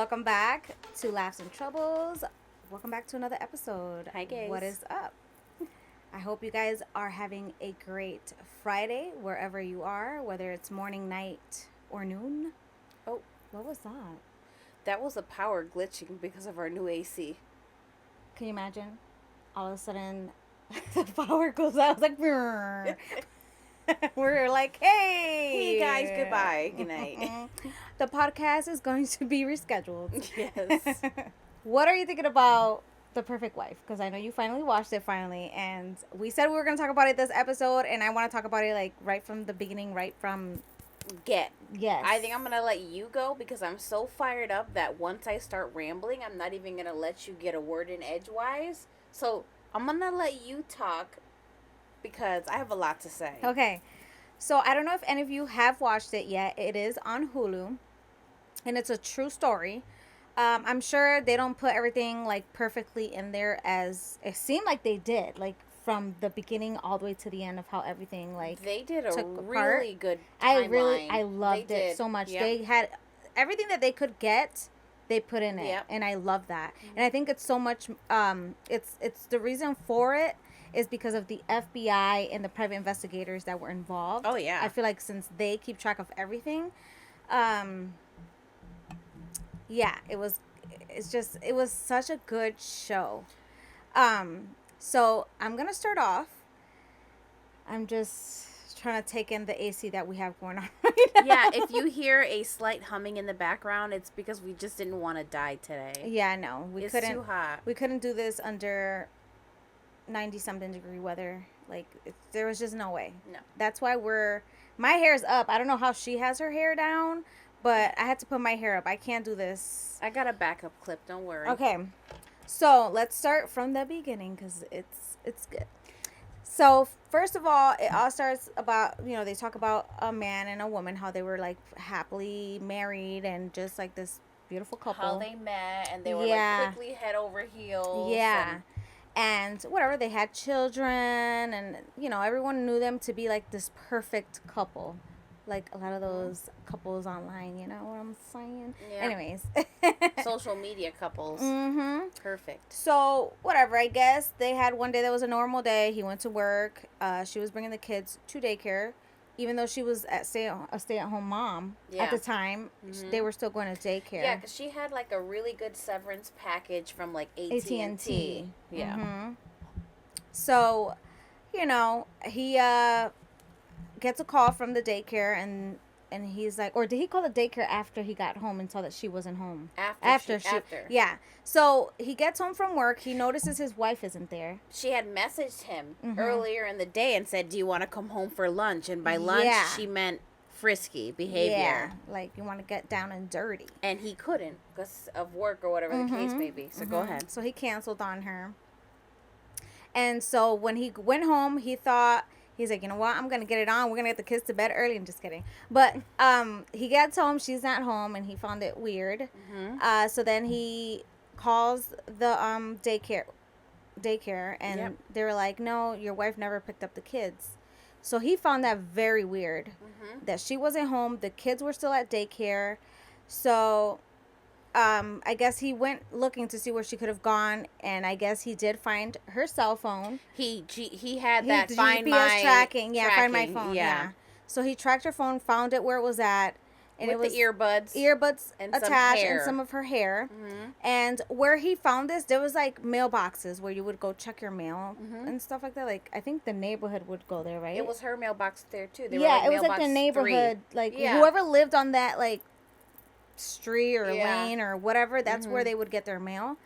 Welcome back to Laughs and Troubles. Welcome back to another episode. Hi, guys. What is up? I hope you guys are having a great Friday wherever you are, whether it's morning, night, or noon. Oh, what was that? That was a power glitching because of our new AC. Can you imagine? All of a sudden, the power goes out. It's like, we're like, hey guys, goodbye, good night. The podcast is going to be rescheduled. Yes. What are you thinking about The Perfect Wife? Because I know you finally watched it and we said we were going to talk about it this episode, and I want to talk about it like right from the beginning, right from Yes. I think I'm going to let you go because I'm so fired up that once I start rambling, I'm not even going to let you get a word in edgewise. So I'm going to let you talk because I have a lot to say. Okay. So I don't know if any of you have watched it yet. It is on Hulu, and it's a true story. I'm sure they don't put everything like perfectly in there as it seemed like they did, like from the beginning all the way to the end of how everything like they did a apart. really good timeline. I loved it so much. Yep. They had everything that they could get, they put in it, yep. And I love that. Mm-hmm. And I think it's so much. It's the reason for it is because of the FBI and the private investigators that were involved. Oh yeah. I feel like since they keep track of everything, yeah, it was such a good show. So I'm going to start off. I'm just trying to take in the AC that we have going on right now. Yeah, if you hear a slight humming in the background, it's because we just didn't want to die today. Yeah, no. It's too hot. We couldn't do this under 90-something degree weather. Like, there was just no way. No. That's why my hair's up. I don't know how she has her hair down, but I had to put my hair up. I can't do this. I got a backup clip. Don't worry. Okay. So, let's start from the beginning because it's good. So, first of all, it all starts about, they talk about a man and a woman, how they were, like, happily married and just, like, this beautiful couple. How they met and they were, like, quickly head over heels. Yeah. And whatever, they had children and, everyone knew them to be, like, this perfect couple. Like a lot of those couples online, you know what I'm saying? Yeah. Anyways. Social media couples. Mm-hmm. Perfect. So, whatever, I guess they had one day that was a normal day. He went to work. She was bringing the kids to daycare. Even though she was a stay-at-home mom at the time, they were still going to daycare. Yeah, because she had, like, a really good severance package from, like, AT&T. Yeah. Mm-hmm. So, he gets a call from the daycare, and he's like, or did he call the daycare after he got home and saw that she wasn't home? After. Yeah. So he gets home from work. He notices his wife isn't there. She had messaged him earlier in the day and said, do you want to come home for lunch? And by lunch, she meant frisky behavior. Yeah, like you want to get down and dirty. And he couldn't because of work or whatever the case may be. So go ahead. So he canceled on her. And so when he went home, he's like, you know what? I'm going to get it on. We're going to get the kids to bed early. I'm just kidding. But he gets home. She's not home, and he found it weird. Mm-hmm. So then he calls the daycare, and they were like, no, your wife never picked up the kids. So he found that very weird, that she wasn't home. The kids were still at daycare. So I guess he went looking to see where she could have gone, and I guess he did find her cell phone. He had that Find My tracking. Yeah, Find My phone. Yeah. So he tracked her phone, found it where it was at, and with it was the earbuds and attached and some of her hair. Mm-hmm. And where he found this, there was like mailboxes where you would go check your mail and stuff like that. Like I think the neighborhood would go there, right? It was her mailbox there too. It was like the neighborhood, 3. Like whoever lived on that like street or lane or whatever, that's where they would get their mail.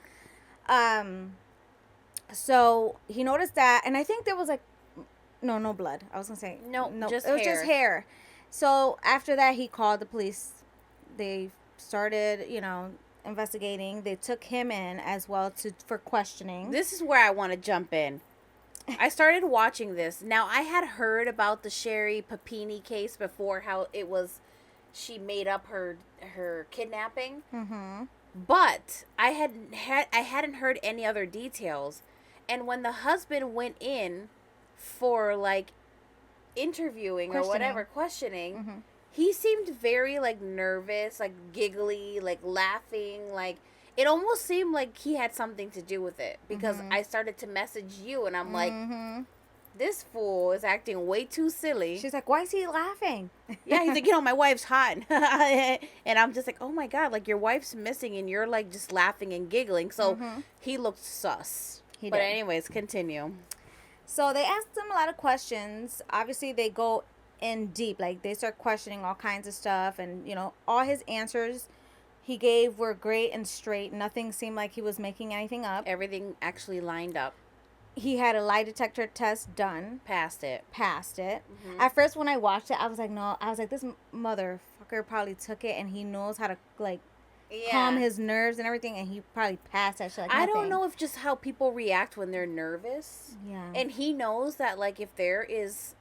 So he noticed that, and I think there was like no blood. I was gonna say no, it was just hair. So after that, he called the police. They started, investigating. They took him in as well for questioning. This is where I want to jump in. I started watching this. Now, I had heard about the Sherry Papini case before, how it was she made up her kidnapping. Mm-hmm. But I hadn't heard any other details. And when the husband went in for like interviewing or whatever, questioning, he seemed very, like, nervous, like, giggly, like, laughing, like, it almost seemed like he had something to do with it, because I started to message you, and I'm like, this fool is acting way too silly. She's like, why is he laughing? Yeah, he's like, my wife's hot. And I'm just like, oh my God, like, your wife's missing, and you're, like, just laughing and giggling. So he looked sus. But anyways, continue. So they asked him a lot of questions. Obviously, they go in deep. Like, they start questioning all kinds of stuff. And, you know, all his answers he gave were great and straight. Nothing seemed like he was making anything up. Everything actually lined up. He had a lie detector test done. Passed it. At first, when I watched it, I was like, no. I was like, this motherfucker probably took it, and he knows how to, like, calm his nerves and everything, and he probably passed that shit like nothing. I don't know if just how people react when they're nervous. Yeah. And he knows that, like, if there is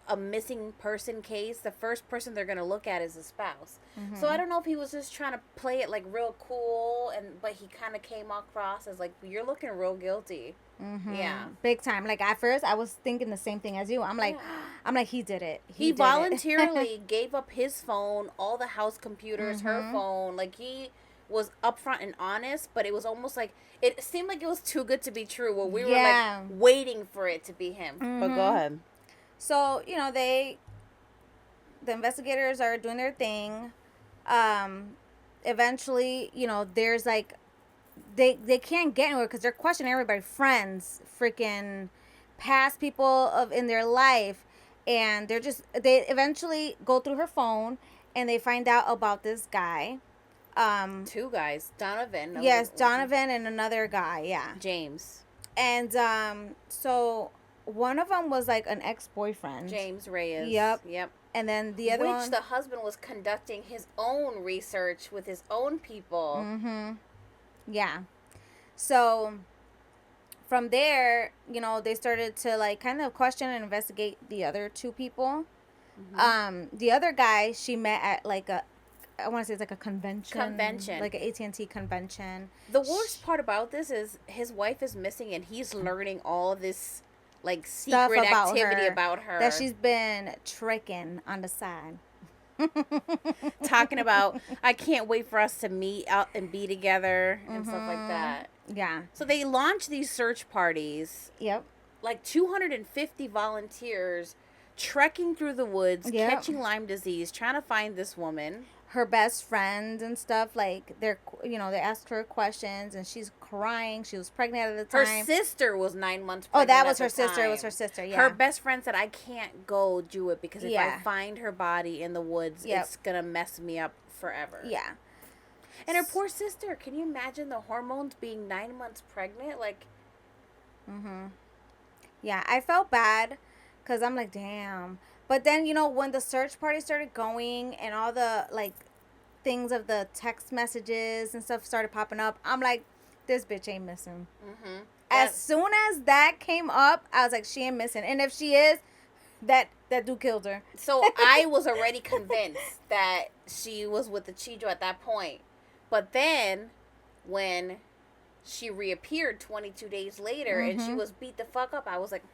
a missing person case, the first person they're going to look at is the spouse. So I don't know if he was just trying to play it, like, real cool, but he kind of came across as, like, you're looking real guilty. Yeah. Big time. Like, at first, I was thinking the same thing as you. I'm like, he did it. He voluntarily gave up his phone, all the house computers, her phone. Like, he was upfront and honest, but it was almost like, it seemed like it was too good to be true, where we were, like, waiting for it to be him. But go ahead. So, you know, the investigators are doing their thing. Eventually, you know, there's, like, they can't get anywhere because they're questioning everybody, friends, freaking past people in their life, and they eventually go through her phone, and they find out about this guy. Two guys, Donovan. Yes, Donovan and another guy, yeah. James. And so one of them was like an ex-boyfriend. James Reyes. Yep. And then the other one, which the husband was conducting his own research with his own people. Yeah. So from there, you know, they started to, like, kind of question and investigate the other two people. The other guy she met at, like, I want to say it's like a convention. Like an AT&T convention. The worst part about this is his wife is missing, and he's learning all this, like, secret activity about her. That she's been tricking on the side. Talking about, I can't wait for us to meet out and be together and stuff like that. Yeah. So they launch these search parties. Yep. Like 250 volunteers trekking through the woods, catching Lyme disease, trying to find this woman. Her best friend and stuff, like, they asked her questions, and she's crying. She was pregnant at the time. Her sister was 9 months pregnant. Oh, that was her sister. It was her sister, yeah. Her best friend said, I can't go do it because if I find her body in the woods, it's going to mess me up forever. Yeah. And her poor sister, can you imagine the hormones being 9 months pregnant? Like, yeah, I felt bad because I'm like, damn. But then, you know, when the search party started going and all the, like, things of the text messages and stuff started popping up, I'm like, this bitch ain't missing. As soon as that came up, I was like, she ain't missing. And if she is, that dude killed her. So I was already convinced that she was with the Chijo at that point. But then when she reappeared 22 days later and she was beat the fuck up, I was like,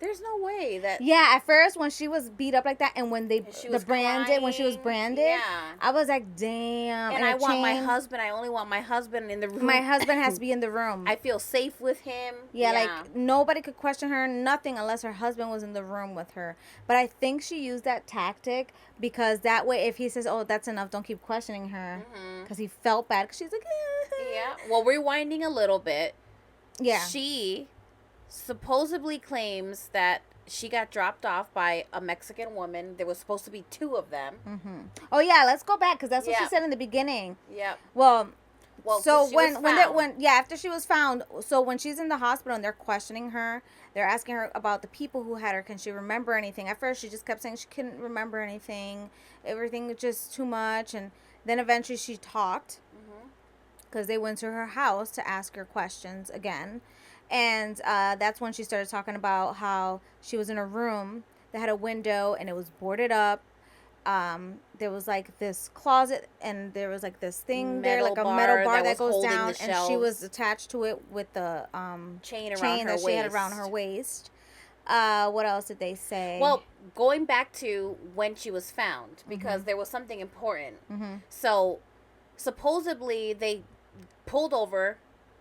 there's no way that... Yeah, at first, when she was beat up like that, and when when she was branded, I was like, damn. And I want my husband, I only want my husband in the room. My husband has to be in the room. I feel safe with him. Yeah, like, nobody could question her, nothing, unless her husband was in the room with her. But I think she used that tactic, because that way, if he says, oh, that's enough, don't keep questioning her, because he felt bad, because she's like, yeah. Well, rewinding a little bit. Yeah. She supposedly claims that she got dropped off by a Mexican woman. There was supposed to be two of them. Oh yeah, let's go back because that's what she said in the beginning. Yep. Well, so when after she was found, so when she's in the hospital and they're questioning her, they're asking her about the people who had her. Can she remember anything? At first, she just kept saying she couldn't remember anything. Everything was just too much, and then eventually she talked because they went to her house to ask her questions again. And that's when she started talking about how she was in a room that had a window and it was boarded up. There was like this closet and there was like this thing there, like a metal bar that goes down, and she was attached to it with the chain that she had around her waist. What else did they say? Well, going back to when she was found, because there was something important. So, supposedly they pulled over,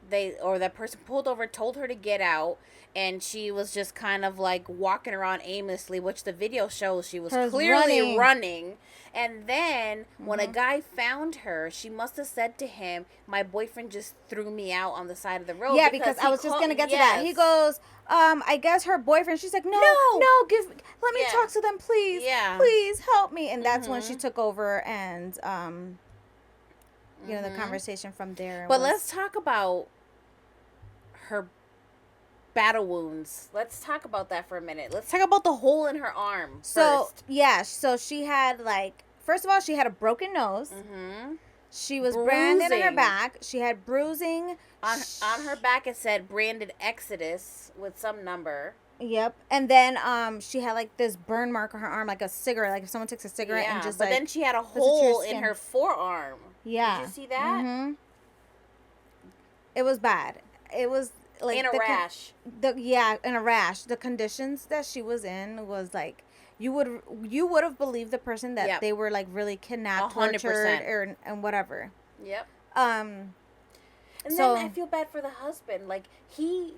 that person pulled over, told her to get out, and she was just kind of like walking around aimlessly, which the video shows she was clearly running. And then when a guy found her, she must have said to him, "My boyfriend just threw me out on the side of the road." Yeah, because I was just gonna get to that. He goes, I guess her boyfriend. She's like, no, let me talk to them, please. Yeah, please help me. And that's when she took over, and the conversation from there. But let's talk about her battle wounds. Let's talk about that for a minute. Let's talk about the hole in her arm first. So she had, like, first of all, she had a broken nose. She was branded on her back. She had bruising. On her back it said branded Exodus with some number. Yep. And then she had, like, this burn mark on her arm, like a cigarette. Like if someone takes a cigarette and just, but then she had a hole in her forearm. Yeah. Did you see that? It was bad. It was like in a rash. In a rash. The conditions that she was in was like you would have believed the person that they were like really kidnapped, 100%. Tortured, and whatever. Yep. And then I feel bad for the husband. Like he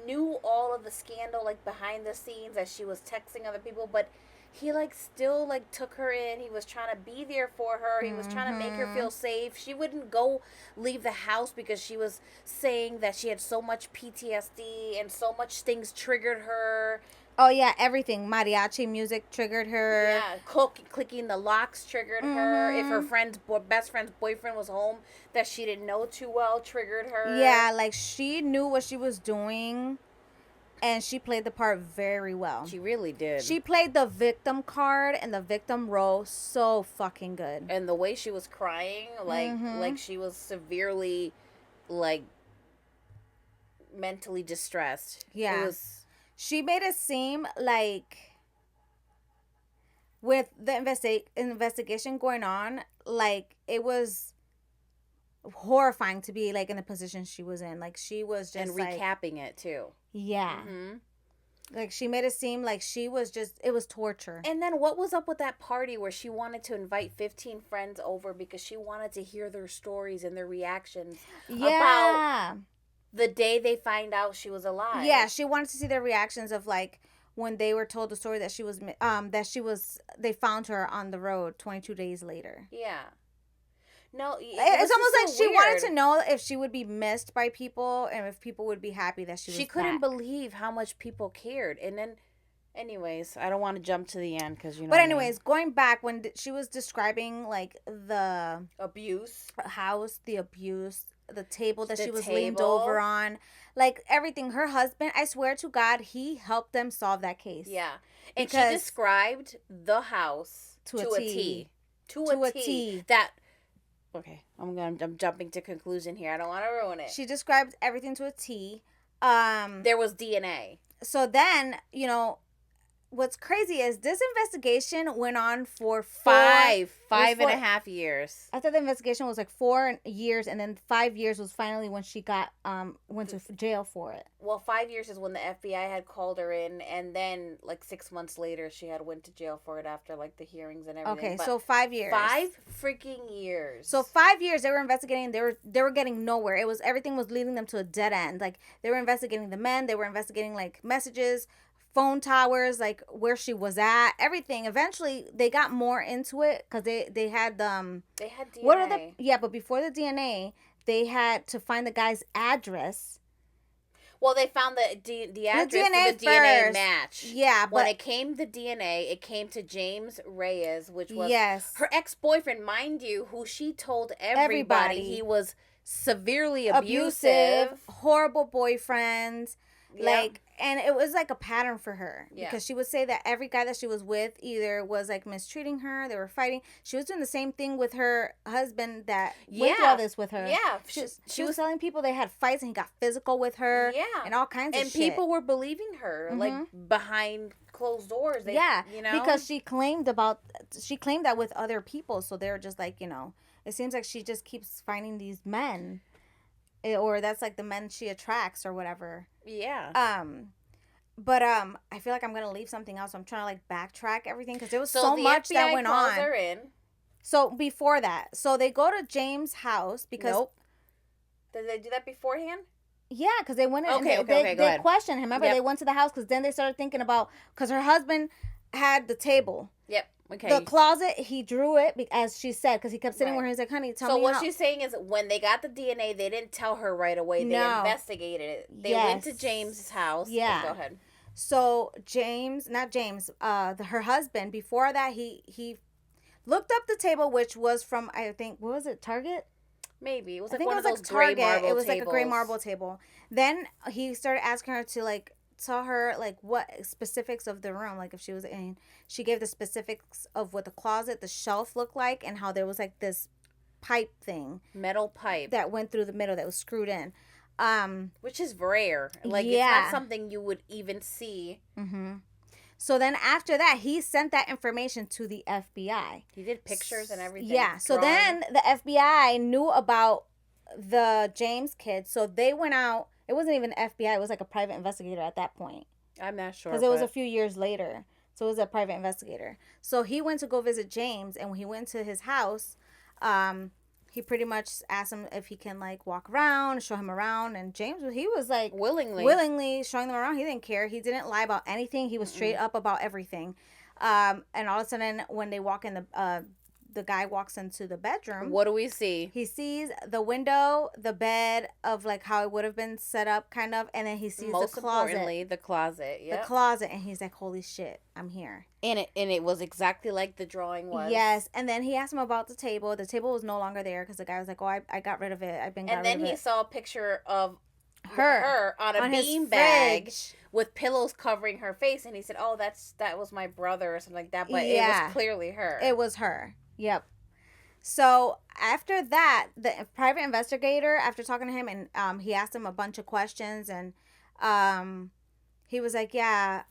knew all of the scandal, like behind the scenes, that she was texting other people, but he like still like took her in. He was trying to be there for her. He was trying to make her feel safe. She wouldn't leave the house because she was saying that she had so much PTSD and so much things triggered her. Oh yeah, everything. Mariachi music triggered her. Yeah, clicking the locks triggered her. If her best friend's boyfriend was home that she didn't know too well triggered her. Yeah, like she knew what she was doing. And she played the part very well. She really did. She played the victim card and the victim role so fucking good. And the way she was crying, like she was severely, like, mentally distressed. Yeah. She made it seem like with the investigation going on, like it was horrifying to be like in the position she was in. Like she was just and recapping it too. Yeah. Like she made it seem like she was it was torture. And then what was up with that party where she wanted to invite 15 friends over because she wanted to hear their stories and their reactions about the day they find out she was alive. Yeah, she wanted to see their reactions of like when they were told the story that they found her on the road 22 days later. Yeah. No, it's almost like she wanted to know if she would be missed by people and if people would be happy that she was back. Couldn't believe how much people cared. And then, anyways, I don't want to jump to the end because But anyways, going back when she was describing like the abuse house, the abuse, the table that she was leaned over on, like everything. Her husband, I swear to God, he helped them solve that case. Yeah, and she described the house to a T. To a T. That. Okay, I'm jumping to conclusion here. I don't want to ruin it. She described everything to a T. There was DNA. So then, what's crazy is this investigation went on for five and a half years. I thought the investigation was like 4 years, and then 5 years was finally when she got went to jail for it. Well, 5 years is when the FBI had called her in, and then like 6 months later she had went to jail for it after like the hearings and everything. Okay, so 5 years. 5 freaking years. So 5 years they were investigating. They were getting nowhere. Everything was leading them to a dead end. Like they were investigating the men. They were investigating like messages, phone towers, like where she was at, everything. Eventually they got more into it because they had DNA. But before the DNA they had to find the guy's address. Well, they found the address for the DNA match. Yeah, but when it came to DNA, it came to James Reyes, which was her ex-boyfriend, mind you, who she told everybody he was severely abusive, horrible boyfriend. Like, and it was like a pattern for her because she would say that every guy that she was with either was like mistreating her, they were fighting. She was doing the same thing with her husband that went through all this with her. Yeah, she was telling people they had fights and he got physical with her. Yeah, and all kinds of shit. And people were believing her like behind closed doors. Because she claimed that with other people, so they're just like it seems like she just keeps finding these men. Or that's like the men she attracts or whatever. Yeah. But I feel like I'm gonna leave something else. So I'm trying to like backtrack everything because there was So so the much that FBI went calls on. her in. So before that, so they go to James' house because Nope. Did they do that beforehand? yeah, because they went in Okay, and okay, go they ahead. questioned him. Remember, Yep. they went to the house because then they started thinking about because her husband had the table. Yep. Okay. The closet, he drew it as she said because he kept sitting Right. where he was like, "Honey, tell So me what how." she's saying is when they got the DNA, they didn't tell her right away. They No. investigated it. They went to Yes. James's house. Yeah. Go ahead. So James, not James, her husband. Before that, he looked up the table, which was from I think what was it, Target? Maybe it was I like think one it of was those like gray Target. marble It was tables. like a gray marble table. Then he started asking her to like tell her like what specifics of the room, like if she was in. She gave the specifics of what the closet, the shelf looked like, and how there was like this pipe thing, metal pipe that went through the middle that was screwed in. Which is rare. Like it's not something you would even see. Mm-hmm. So then after that, he sent that information to the FBI. He did pictures and everything. Yeah. So then the FBI knew about the James kid. So they went out. It wasn't even FBI. It was like a private investigator at that point. I'm not sure. Because it was a few years later. So it was a private investigator. So he went to go visit James. And when he went to his house, he pretty much asked him if he can like walk around, show him around, and James, he was like willingly showing them around. He didn't care. He didn't lie about anything. He was straight up about everything. And all of a sudden, when they walk in the guy walks into the bedroom. What do we see? He sees the window, the bed of like how it would have been set up, kind of, and then he sees Most the closet. importantly, the closet. The closet, and he's like, "Holy shit, I'm here!" And it was exactly like the drawing was. Yes, and then he asked him about the table. The table was no longer there because the guy was like, "Oh, I got rid of it. I've been." And then he saw a picture of her on a bean bag with pillows covering her face, and he said, "Oh, that was my brother or something like that." But it was clearly her. It was her. Yep. So after that, the private investigator, after talking to him, and he asked him a bunch of questions, and he was like, "Yeah,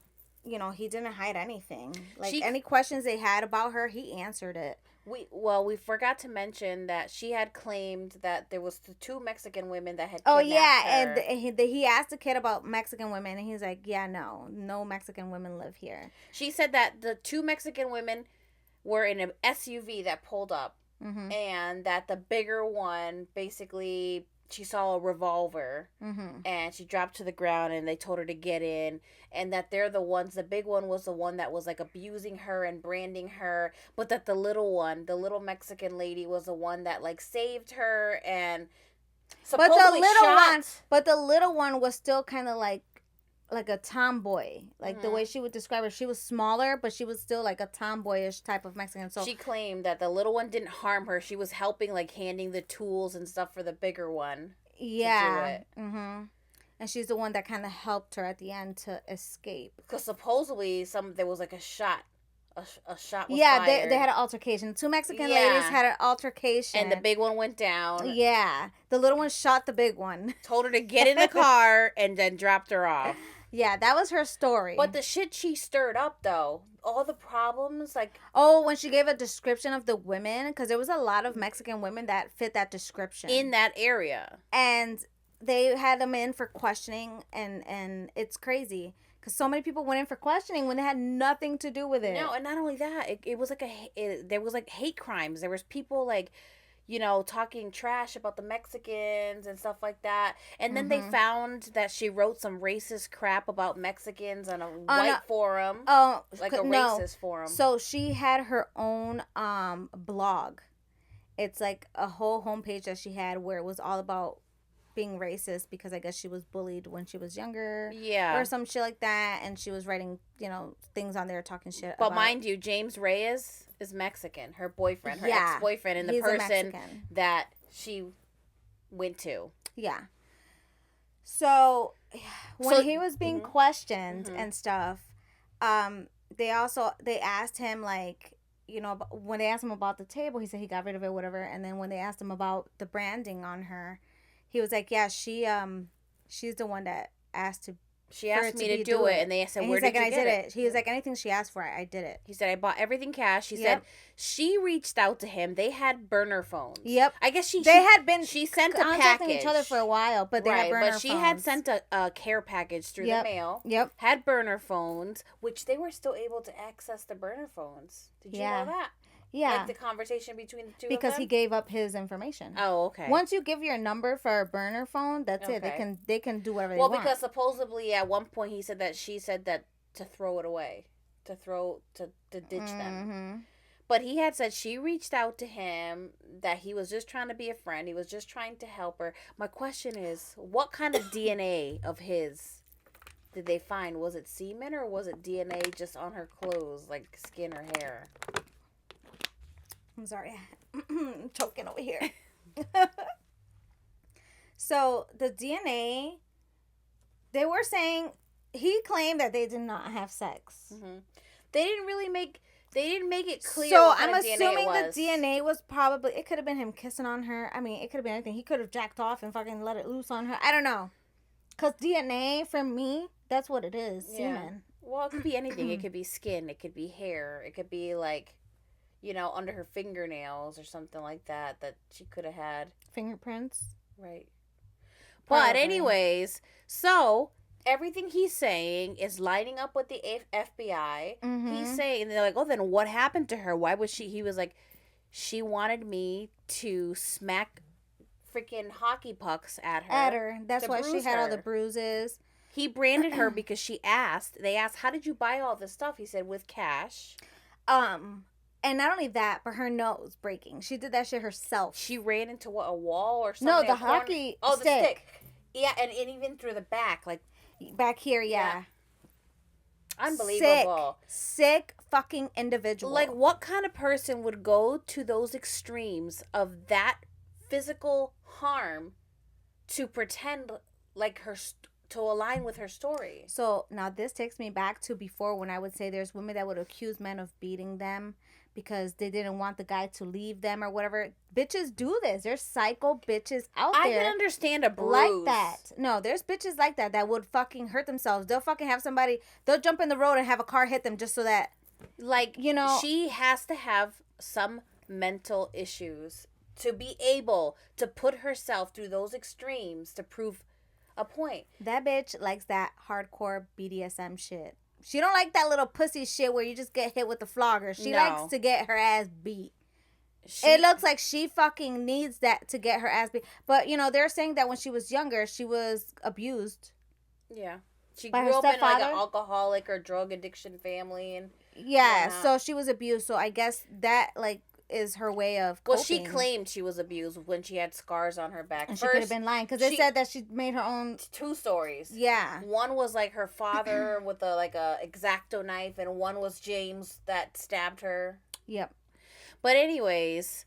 you know, he didn't hide anything. Like any questions they had about her, he answered it." We forgot to mention that she had claimed that there was the two Mexican women that had kidnapped her. And he asked the kid about Mexican women, and he's like, "Yeah, no Mexican women live here." She said that the two Mexican women were in an SUV that pulled up. Mm-hmm. And that the bigger one, basically, she saw a revolver, mm-hmm. and she dropped to the ground, and they told her to get in, and that they're the ones, the big one was the one that was like abusing her and branding her, but that the little one, the little Mexican lady, was the one that like saved her and supposedly but the little one was still kind of like a tomboy, like the way she would describe her. She was smaller, but she was still like a tomboyish type of Mexican. So she claimed that the little one didn't harm her. She was helping, like handing the tools and stuff for the bigger one. Yeah. To do it. Mm-hmm. And she's the one that kind of helped her at the end to escape. Because supposedly there was like a shot. A shot was fired. They had an altercation. Two Mexican ladies had an altercation. And the big one went down. Yeah. The little one shot the big one. Told her to get in the car and then dropped her off. Yeah, that was her story. But the shit she stirred up, though, all the problems, like... Oh, when she gave a description of the women, because there was a lot of Mexican women that fit that description. In that area. And they had them in for questioning, and it's crazy. Because so many people went in for questioning when they had nothing to do with it. No, and not only that, it was like there was like hate crimes. There was people like... you know, talking trash about the Mexicans and stuff like that. And then they found that she wrote some racist crap about Mexicans on a white forum. Oh, like a racist forum. So she had her own blog. It's like a whole homepage that she had where it was all about being racist because I guess she was bullied when she was younger. Yeah. Or some shit like that. And she was writing, you know, things on there talking shit about. But mind you, James Reyes is Mexican. Her boyfriend, her ex-boyfriend, and the person that she went to. Yeah. So when he was being questioned and stuff, they asked him like, you know, when they asked him about the table, he said he got rid of it, whatever. And then when they asked him about the branding on her, he was like, yeah, she's the one that asked to She asked me to do it, and they said, "Where did you get it?" He was like, "Anything she asked for, I did it." He said, "I bought everything cash." He said she reached out to him. They had burner phones. Yep. I guess she sent a package. Each other for a while, but they had burner phones. But she had sent a care package through the mail. Yep. Had burner phones, which they were still able to access the burner phones. Did you know that? Yeah. Like the conversation between the two of them? Because he gave up his information. Oh, okay. Once you give your number for a burner phone, that's it. They can do whatever they want. Well, because supposedly at one point she said that to throw it away. To ditch them. But he had said she reached out to him, that he was just trying to be a friend. He was just trying to help her. My question is, what kind of DNA of his did they find? Was it semen or was it DNA just on her clothes, like skin or hair? I'm sorry. I'm choking over here. So the DNA, they were saying, he claimed that they did not have sex. Mm-hmm. They didn't make it clear. So I'm assuming the DNA was probably, it could have been him kissing on her. I mean, it could have been anything. He could have jacked off and fucking let it loose on her. I don't know. Because DNA, for me, that's what it is. Yeah. Semen. Well, it could be anything. It could be skin. It could be hair. It could be like, under her fingernails or something like that she could have had. Fingerprints. Right. Probably. But anyways, so everything he's saying is lining up with the FBI. Mm-hmm. He's saying, and they're like, oh, then what happened to her? Why was he was like, she wanted me to smack freaking hockey pucks at her. That's why she had all the bruises. He branded her because they asked, how did you buy all this stuff? He said, with cash. And not only that, but her nose breaking. She did that shit herself. She ran into a wall or something? No, the hockey stick. Oh, the stick. Yeah, and even through the back, like back here, yeah. Unbelievable. Sick fucking individual. Like, what kind of person would go to those extremes of that physical harm to pretend like to align with her story? So now this takes me back to before, when I would say there's women that would accuse men of beating them because they didn't want the guy to leave them or whatever. Bitches do this. There's psycho bitches out there. I can understand a bruise. Like that. No, there's bitches like that would fucking hurt themselves. They'll fucking have somebody, they'll jump in the road and have a car hit them just so that, like, she has to have some mental issues to be able to put herself through those extremes to prove a point. That bitch likes that hardcore BDSM shit. She don't like that little pussy shit where you just get hit with the flogger. She likes to get her ass beat. It looks like she fucking needs that to get her ass beat. But, they're saying that when she was younger, she was abused. Yeah. She grew up in like an alcoholic or drug addiction family. So she was abused. So I guess that, is her way of coping. Well, she claimed she was abused when she had scars on her back. And she could have been lying because they said that she made her own. 2 stories. Yeah. One was like her father with a X-Acto knife, and one was James that stabbed her. Yep. But anyways,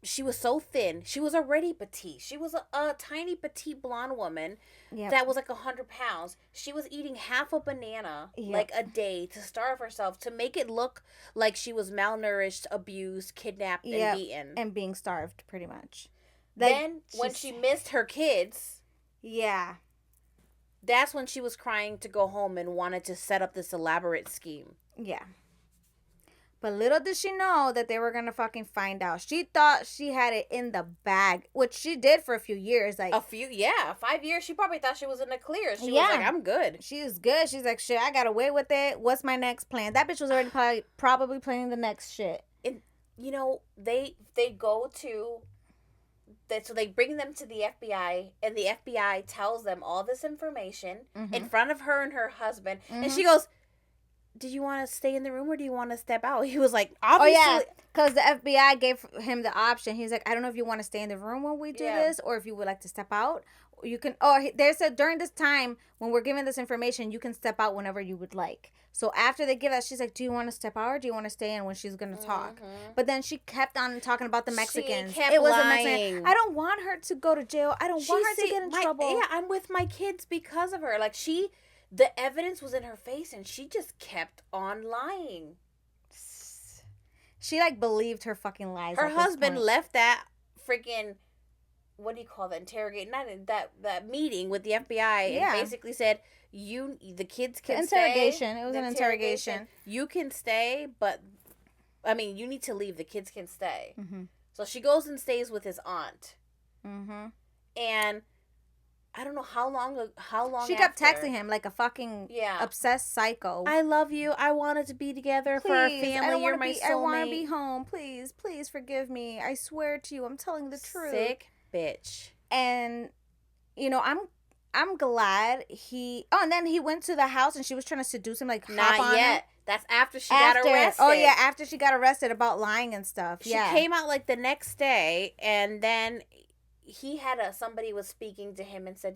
she was so thin. She was already petite. She was a tiny petite blonde woman that was like 100 pounds. She was eating half a banana like a day to starve herself, to make it look like she was malnourished, abused, kidnapped, and beaten. And being starved, pretty much. Then when she missed her kids, that's when she was crying to go home and wanted to set up this elaborate scheme. Yeah. But little did she know that they were going to fucking find out. She thought she had it in the bag, which she did for a few years. 5 years. She probably thought she was in the clear. She was like, I'm good. She was good. She's like, shit, I got away with it. What's my next plan? That bitch was already probably planning the next shit. And, they go to... So they bring them to the FBI, and the FBI tells them all this information in front of her and her husband. And she goes... Did you want to stay in the room or do you want to step out? He was like, obviously. Oh, yeah, because the FBI gave him the option. He's like, I don't know if you want to stay in the room when we do this or if you would like to step out. You can, they said during this time when we're giving this information, you can step out whenever you would like. So after they give that, she's like, do you want to step out or do you want to stay in when she's going to talk? But then she kept on talking about the Mexicans. It was lying. A Mexican. I don't want her to go to jail. I don't want her to get in trouble. Yeah, I'm with my kids because of her. Like, the evidence was in her face, and she just kept on lying. She, believed her fucking lies. Her husband left that freaking what do you call that? Interrogate, not that meeting with the FBI, and basically said, the kids can interrogation. stay. It was an interrogation. You can stay, but I mean, you need to leave. The kids can stay. Mm-hmm. So she goes and stays with his aunt. Mm-hmm. And I don't know how long she kept texting him like a fucking obsessed psycho. I love you. I wanted to be together for our family. You're my soulmate. I want to be home. Please forgive me. I swear to you, I'm telling the truth. Sick bitch. And you know, I'm glad he. Oh, and then he went to the house and she was trying to seduce him, like not yet. That's after she got arrested. Oh yeah, after she got arrested about lying and stuff. She came out like the next day, and then he had somebody was speaking to him and said,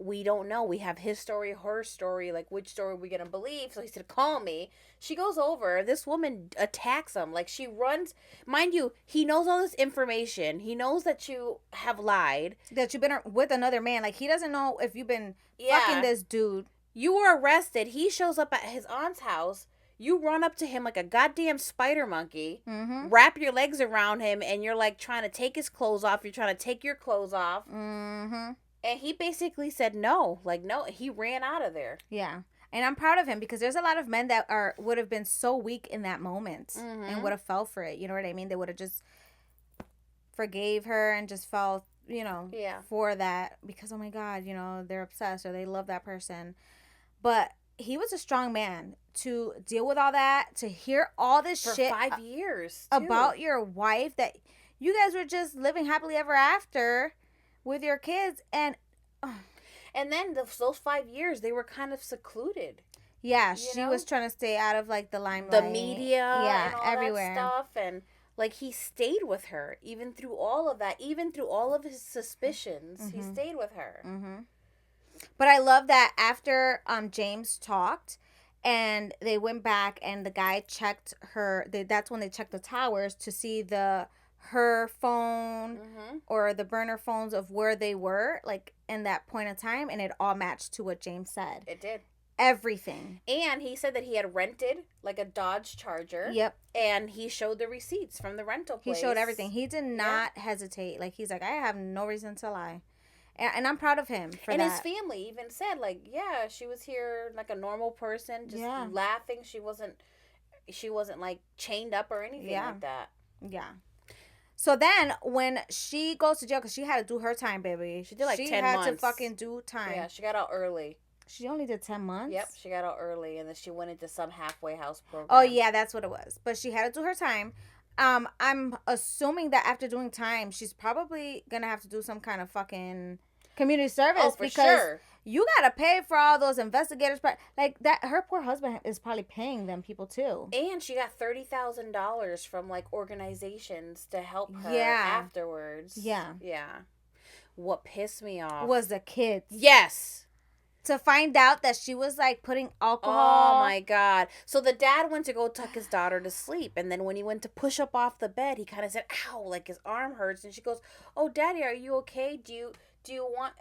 we don't know. We have his story, her story. Like, which story are we gonna believe? So he said, call me. She goes over. This woman attacks him. Like, she runs. Mind you, he knows all this information. He knows that you have lied. That you've been with another man. Like, he doesn't know if you've been fucking this dude. You were arrested. He shows up at his aunt's house. You run up to him like a goddamn spider monkey, wrap your legs around him, and you're like trying to take his clothes off. You're trying to take your clothes off. Mm-hmm. And he basically said no. Like, no, he ran out of there. Yeah. And I'm proud of him because there's a lot of men that would have been so weak in that moment and would have fell for it. You know what I mean? They would have just forgave her and just fell, for that because, oh my God, they're obsessed or they love that person. But he was a strong man to deal with all that, to hear all this shit for 5 years too. About your wife, that you guys were just living happily ever after with your kids, and then those 5 years they were kind of secluded. Yeah, she was trying to stay out of like the limelight, the media, and all everywhere that stuff, and like he stayed with her even through all of that, even through all of his suspicions. He stayed with her. Mm-hmm. But I love that after James talked and they went back and the guy checked her. That's when they checked the towers to see her phone or the burner phones of where they were, like in that point of time, and it all matched to what James said. It did. Everything. And he said that he had rented like a Dodge Charger. Yep. And he showed the receipts from the rental place. He showed everything. He did not hesitate. Like, he's like, I have no reason to lie. And I'm proud of him for that. And his family even said, like, yeah, she was here like a normal person, just laughing. She wasn't like chained up or anything like that. Yeah. So then when she goes to jail, because she had to do her time, baby. She did like 10 months. She had to fucking do time. Yeah, she got out early. She only did 10 months? Yep, she got out early, and then she went into some halfway house program. Oh, yeah, that's what it was. But she had to do her time. I'm assuming that after doing time, she's probably going to have to do some kind of fucking community service. Because you got to pay for all those investigators. But like that, her poor husband is probably paying them people too. And she got $30,000 from like organizations to help her afterwards. Yeah. Yeah. What pissed me off was the kids. Yes. To find out that she was like putting alcohol. Oh my God. So the dad went to go tuck his daughter to sleep. And then when he went to push up off the bed, he kind of said, ow, like his arm hurts. And she goes, oh, Daddy, are you okay?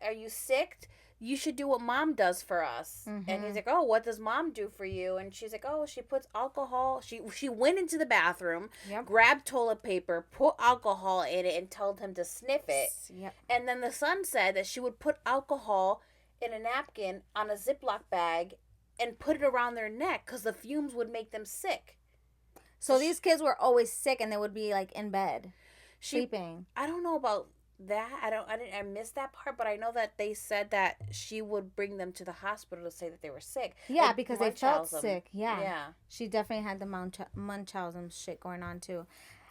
Are you sick? You should do what Mom does for us. Mm-hmm. And he's like, oh, what does Mom do for you? And she's like, oh, she puts alcohol. She went into the bathroom, grabbed toilet paper, put alcohol in it, and told him to sniff it. Yep. And then the son said that she would put alcohol in a napkin on a Ziploc bag and put it around their neck because the fumes would make them sick. So these kids were always sick and they would be like in bed sleeping. I don't know about that. I missed that part, but I know that they said that she would bring them to the hospital to say that they were sick. Yeah, like, because they felt sick. Yeah. She definitely had the Munchausen shit going on too.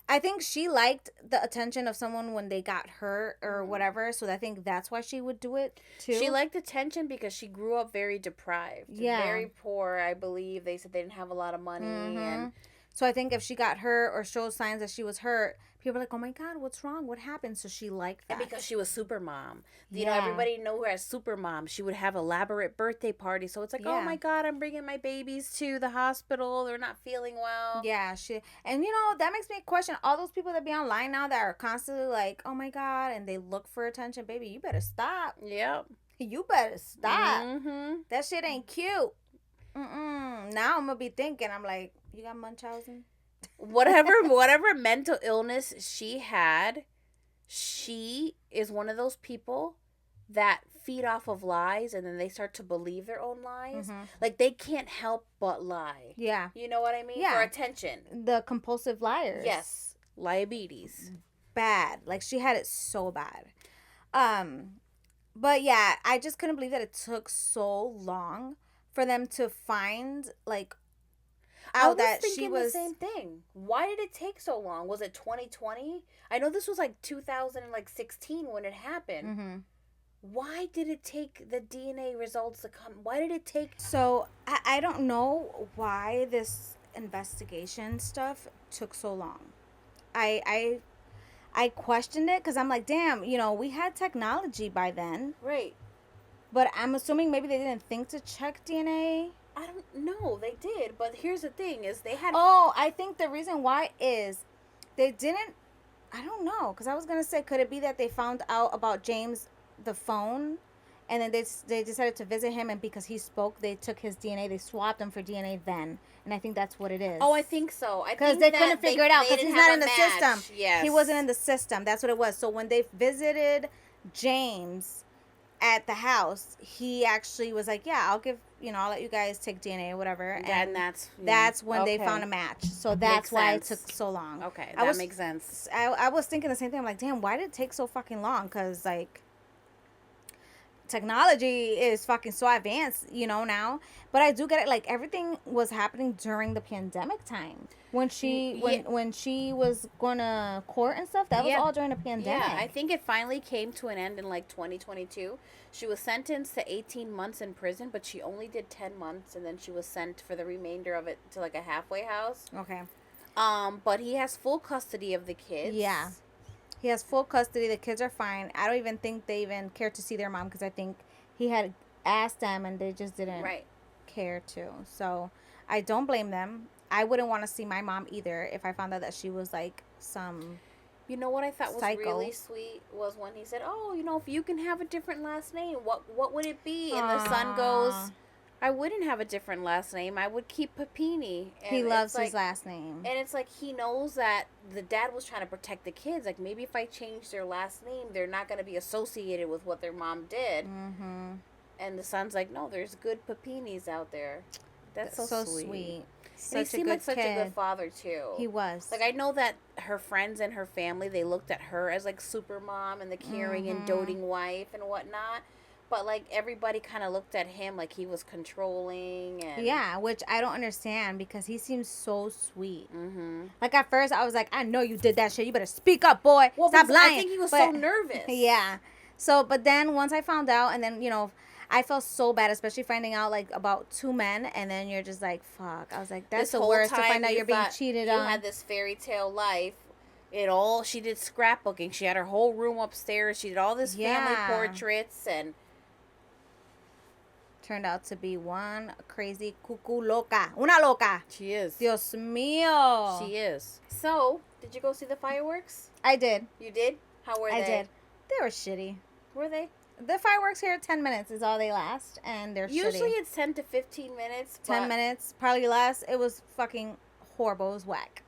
I think she liked the attention of someone when they got hurt or whatever. So I think that's why she would do it too. She liked attention because she grew up very deprived. Yeah. Very poor, I believe. They said they didn't have a lot of money. Mm-hmm. And so I think if she got hurt or showed signs that she was hurt, people were like, oh my God, what's wrong? What happened? So she liked that. And because she was super mom. You know, everybody knew her as super mom. She would have elaborate birthday parties. So it's like, oh my God, I'm bringing my babies to the hospital. They're not feeling well. Yeah. And that makes me question all those people that be online now that are constantly like, oh my God, and they look for attention. Baby, you better stop. Yep. You better stop. Mm-hmm. That shit ain't cute. Now I'm going to be thinking, I'm like, you got Munchausen? Whatever mental illness she had, she is one of those people that feed off of lies and then they start to believe their own lies. Like they can't help but lie. Yeah. You know what I mean? Yeah. For attention. The compulsive liars. Yes. Diabetes. Bad. Like she had it so bad. But yeah, I just couldn't believe that it took so long for them to find like out that she was the same thing. Why did it take so long? Was it 2020? I know this was like 2016 when it happened. Why did it take the DNA results to come? Why did it take? So I don't know why this investigation stuff took so long. I questioned it because I'm like, damn, you know, we had technology by then. Right. But I'm assuming maybe they didn't think to check DNA. I don't know. They did. But here's the thing is they had... Oh, I think the reason why is they didn't... I don't know. Because I was going to say, could it be that they found out about James, the phone, and then they decided to visit him, and because he spoke, they took his DNA, they swapped him for DNA then. And I think that's what it is. Oh, I think so. Because they couldn't figure it out because he's not in the system. Yes. He wasn't in the system. That's what it was. So when they visited James at the house, he actually was like, yeah, I'll let you guys take DNA or whatever. And that's when they found a match. So that's why it took so long. Okay, that makes sense. I was thinking the same thing. I'm like, damn, why did it take so fucking long? Because, like, technology is fucking so advanced, you know, now. But I do get it. Like, everything was happening during the pandemic time. When she was going to court and stuff, that was all during the pandemic. Yeah, I think it finally came to an end in, like, 2022. She was sentenced to 18 months in prison, but she only did 10 months, and then she was sent for the remainder of it to, like, a halfway house. Okay. But he has full custody of the kids. Yeah. He has full custody. The kids are fine. I don't even think they even care to see their mom because I think he had asked them and they just didn't care to. So I don't blame them. I wouldn't want to see my mom either if I found out that she was like some... You know what I thought was really sweet was when he said, oh, you know, if you can have a different last name, what would it be? And the son goes, I wouldn't have a different last name. I would keep Papini. And he loves his last name. And it's like he knows that the dad was trying to protect the kids. Like, maybe if I change their last name, they're not going to be associated with what their mom did. Mm-hmm. And the son's like, no, there's good Papinis out there. That's so sweet. He seemed like such a good father, too. He was. Like, I know that her friends and her family, they looked at her as, like, super mom and the caring and doting wife and whatnot. But, like, everybody kind of looked at him like he was controlling. And yeah, which I don't understand because he seems so sweet. Mm-hmm. Like, at first, I was like, I know you did that shit. You better speak up, boy. Well, stop lying. I think he was so nervous. Yeah. So, but then once I found out, and then, you know... I felt so bad, especially finding out, like, about two men, and then you're just like, fuck. I was like, that's the worst to find out you're being cheated on. You had this fairy tale life. She did scrapbooking. She had her whole room upstairs. She did all this family portraits, and... Turned out to be one crazy cuckoo loca. Una loca. She is. Dios mío. She is. So, did you go see the fireworks? I did. You did? How were they? I did. They were shitty. Were they? The fireworks here, 10 minutes is all they last, and they're Usually shitty. It's 10 to 15 minutes. 10 minutes, probably less. It was fucking horrible. It was whack.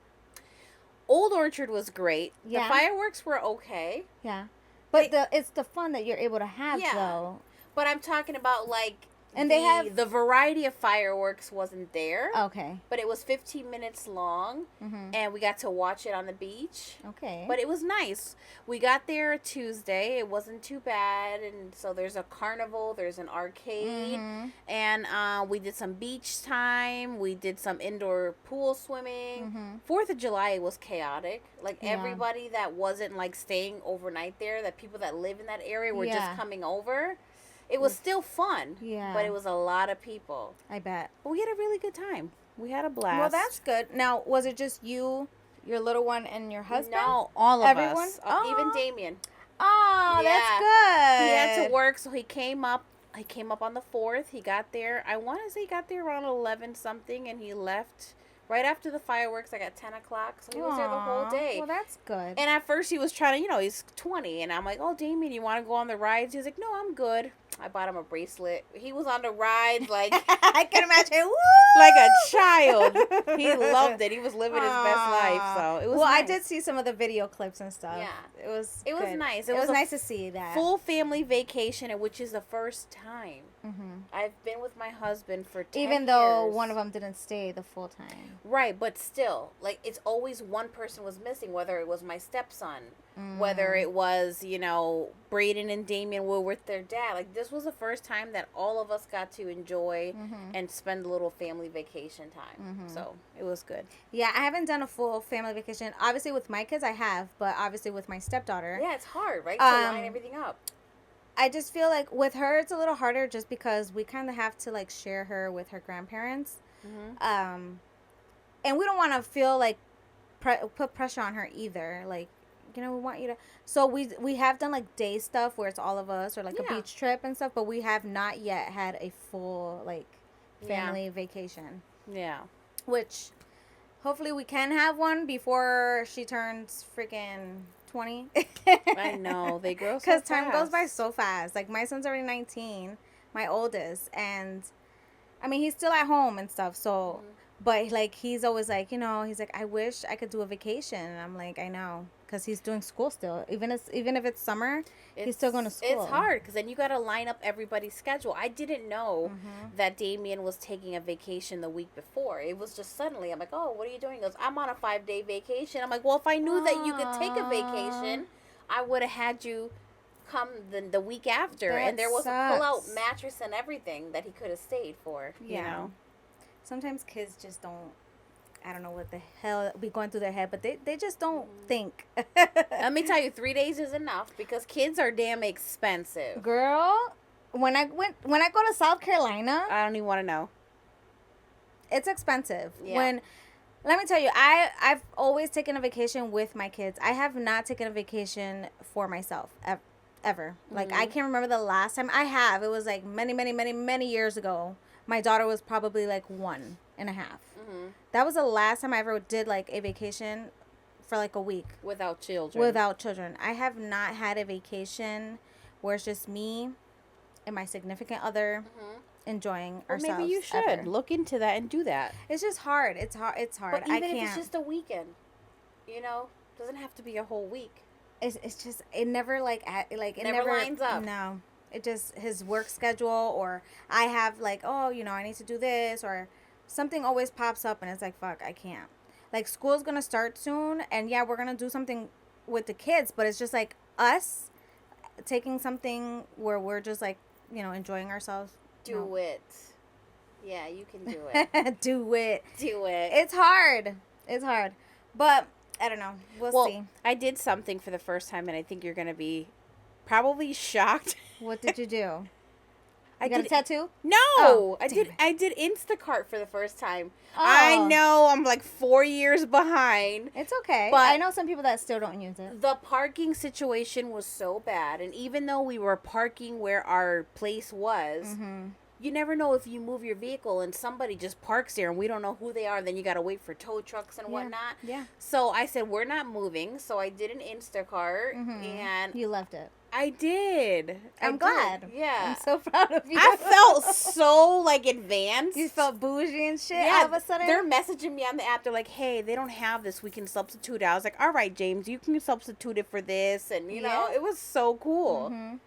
Old Orchard was great. Yeah. The fireworks were okay. Yeah. But it's the fun that you're able to have, though. But I'm talking about, like... And they have... The variety of fireworks wasn't there. Okay. But it was 15 minutes long. Mm-hmm. And we got to watch it on the beach. Okay. But it was nice. We got there Tuesday. It wasn't too bad. And so there's a carnival. There's an arcade. Mm-hmm. And we did some beach time. We did some indoor pool swimming. 4th of July was chaotic. Like, everybody that wasn't, like, staying overnight there, that people that live in that area were just coming over. It was still fun, but it was a lot of people. I bet. But we had a really good time. We had a blast. Well, that's good. Now, was it just you, your little one, and your husband? No, all of Everyone? us. Even Damien. Oh, that's good. He had to work, so he came up. He came up on the 4th. He got there. I want to say he got there around 11 something, and he left right after the fireworks, like at 10 o'clock. So he was there the whole day. Well, that's good. And at first he was trying to, you know, he's 20. And I'm like, oh, Damien, you want to go on the rides? He was like, no, I'm good. I bought him a bracelet. He was on the rides like I can imagine, woo! like a child. He loved it. He was living his best life. So it was well, nice. I did see some of the video clips and stuff. Yeah. It was nice. It was nice to see that. Full family vacation, which is the first time. Mm-hmm. I've been with my husband for 10 Even though years. one of them didn't stay the full time. Right, but still, like, it's always one person was missing, whether it was my stepson, whether it was, you know, Braden and Damien were with their dad. Like, this was the first time that all of us got to enjoy and spend a little family vacation time. So, it was good. Yeah, I haven't done a full family vacation. Obviously, with my kids, I have, but obviously with my stepdaughter. Yeah, it's hard, right, to line everything up. I just feel like with her, it's a little harder just because we kind of have to, like, share her with her grandparents. And we don't want to feel like put pressure on her either. Like, you know, we want you to. So we have done like day stuff where it's all of us, or like a beach trip and stuff, but we have not yet had a full like family vacation. Yeah. Which hopefully we can have one before she turns freaking 20. I know, they grow so because fast. time goes by so fast. Like my son's already 19, my oldest, and I mean he's still at home and stuff. So. But, like, he's always like, you know, he's like, I wish I could do a vacation. And I'm like, I know. Because he's doing school still. Even if it's summer, he's still going to school. It's hard because then you got to line up everybody's schedule. I didn't know that Damien was taking a vacation the week before. It was just suddenly. I'm like, oh, what are you doing? He goes, I'm on a 5-day vacation. I'm like, well, if I knew that you could take a vacation, I would have had you come the week after. And there was a pull-out mattress and everything that he could have stayed for, you know. Sometimes kids just don't, I don't know what the hell be going through their head, but they just don't think. Let me tell you, 3 days is enough because kids are damn expensive. Girl, when I go to South Carolina, I don't even want to know. It's expensive. Yeah. Let me tell you, I've always taken a vacation with my kids. I have not taken a vacation for myself ever. Like I can't remember the last time I have. It was like many years ago. My daughter was probably like 1.5. That was the last time I ever did like a vacation for like a week. Without children. I have not had a vacation where it's just me and my significant other enjoying ourselves. Maybe you should look into that and do that. It's just hard. It's hard. But even if it's just a weekend, you know, doesn't have to be a whole week. It's just it never it never lines up. No. It just, his work schedule, or I have like, oh, you know, I need to do this, or something always pops up and it's like, fuck, I can't. Like school's going to start soon, and yeah, we're going to do something with the kids, but it's just like us taking something where we're just like, you know, enjoying ourselves. Do it. Yeah, you can do it. Do it. It's hard. But I don't know. We'll see. I did something for the first time, and I think you're going to be probably shocked. What did you do? You got a tattoo? No, oh, I did Instacart for the first time. Oh. I know I'm like 4 years behind. It's okay, but I know some people that still don't use it. The parking situation was so bad, and even though we were parking where our place was, you never know if you move your vehicle and somebody just parks there and we don't know who they are. Then you got to wait for tow trucks and whatnot. Yeah. So I said, we're not moving. So I did an Instacart and you left it. I did. I'm glad. Yeah. I'm so proud of you. I felt so like advanced. You felt bougie and shit all of a sudden? They're messaging me on the app. They're like, hey, they don't have this. We can substitute it. I was like, all right, James, you can substitute it for this. And, you know, it was so cool.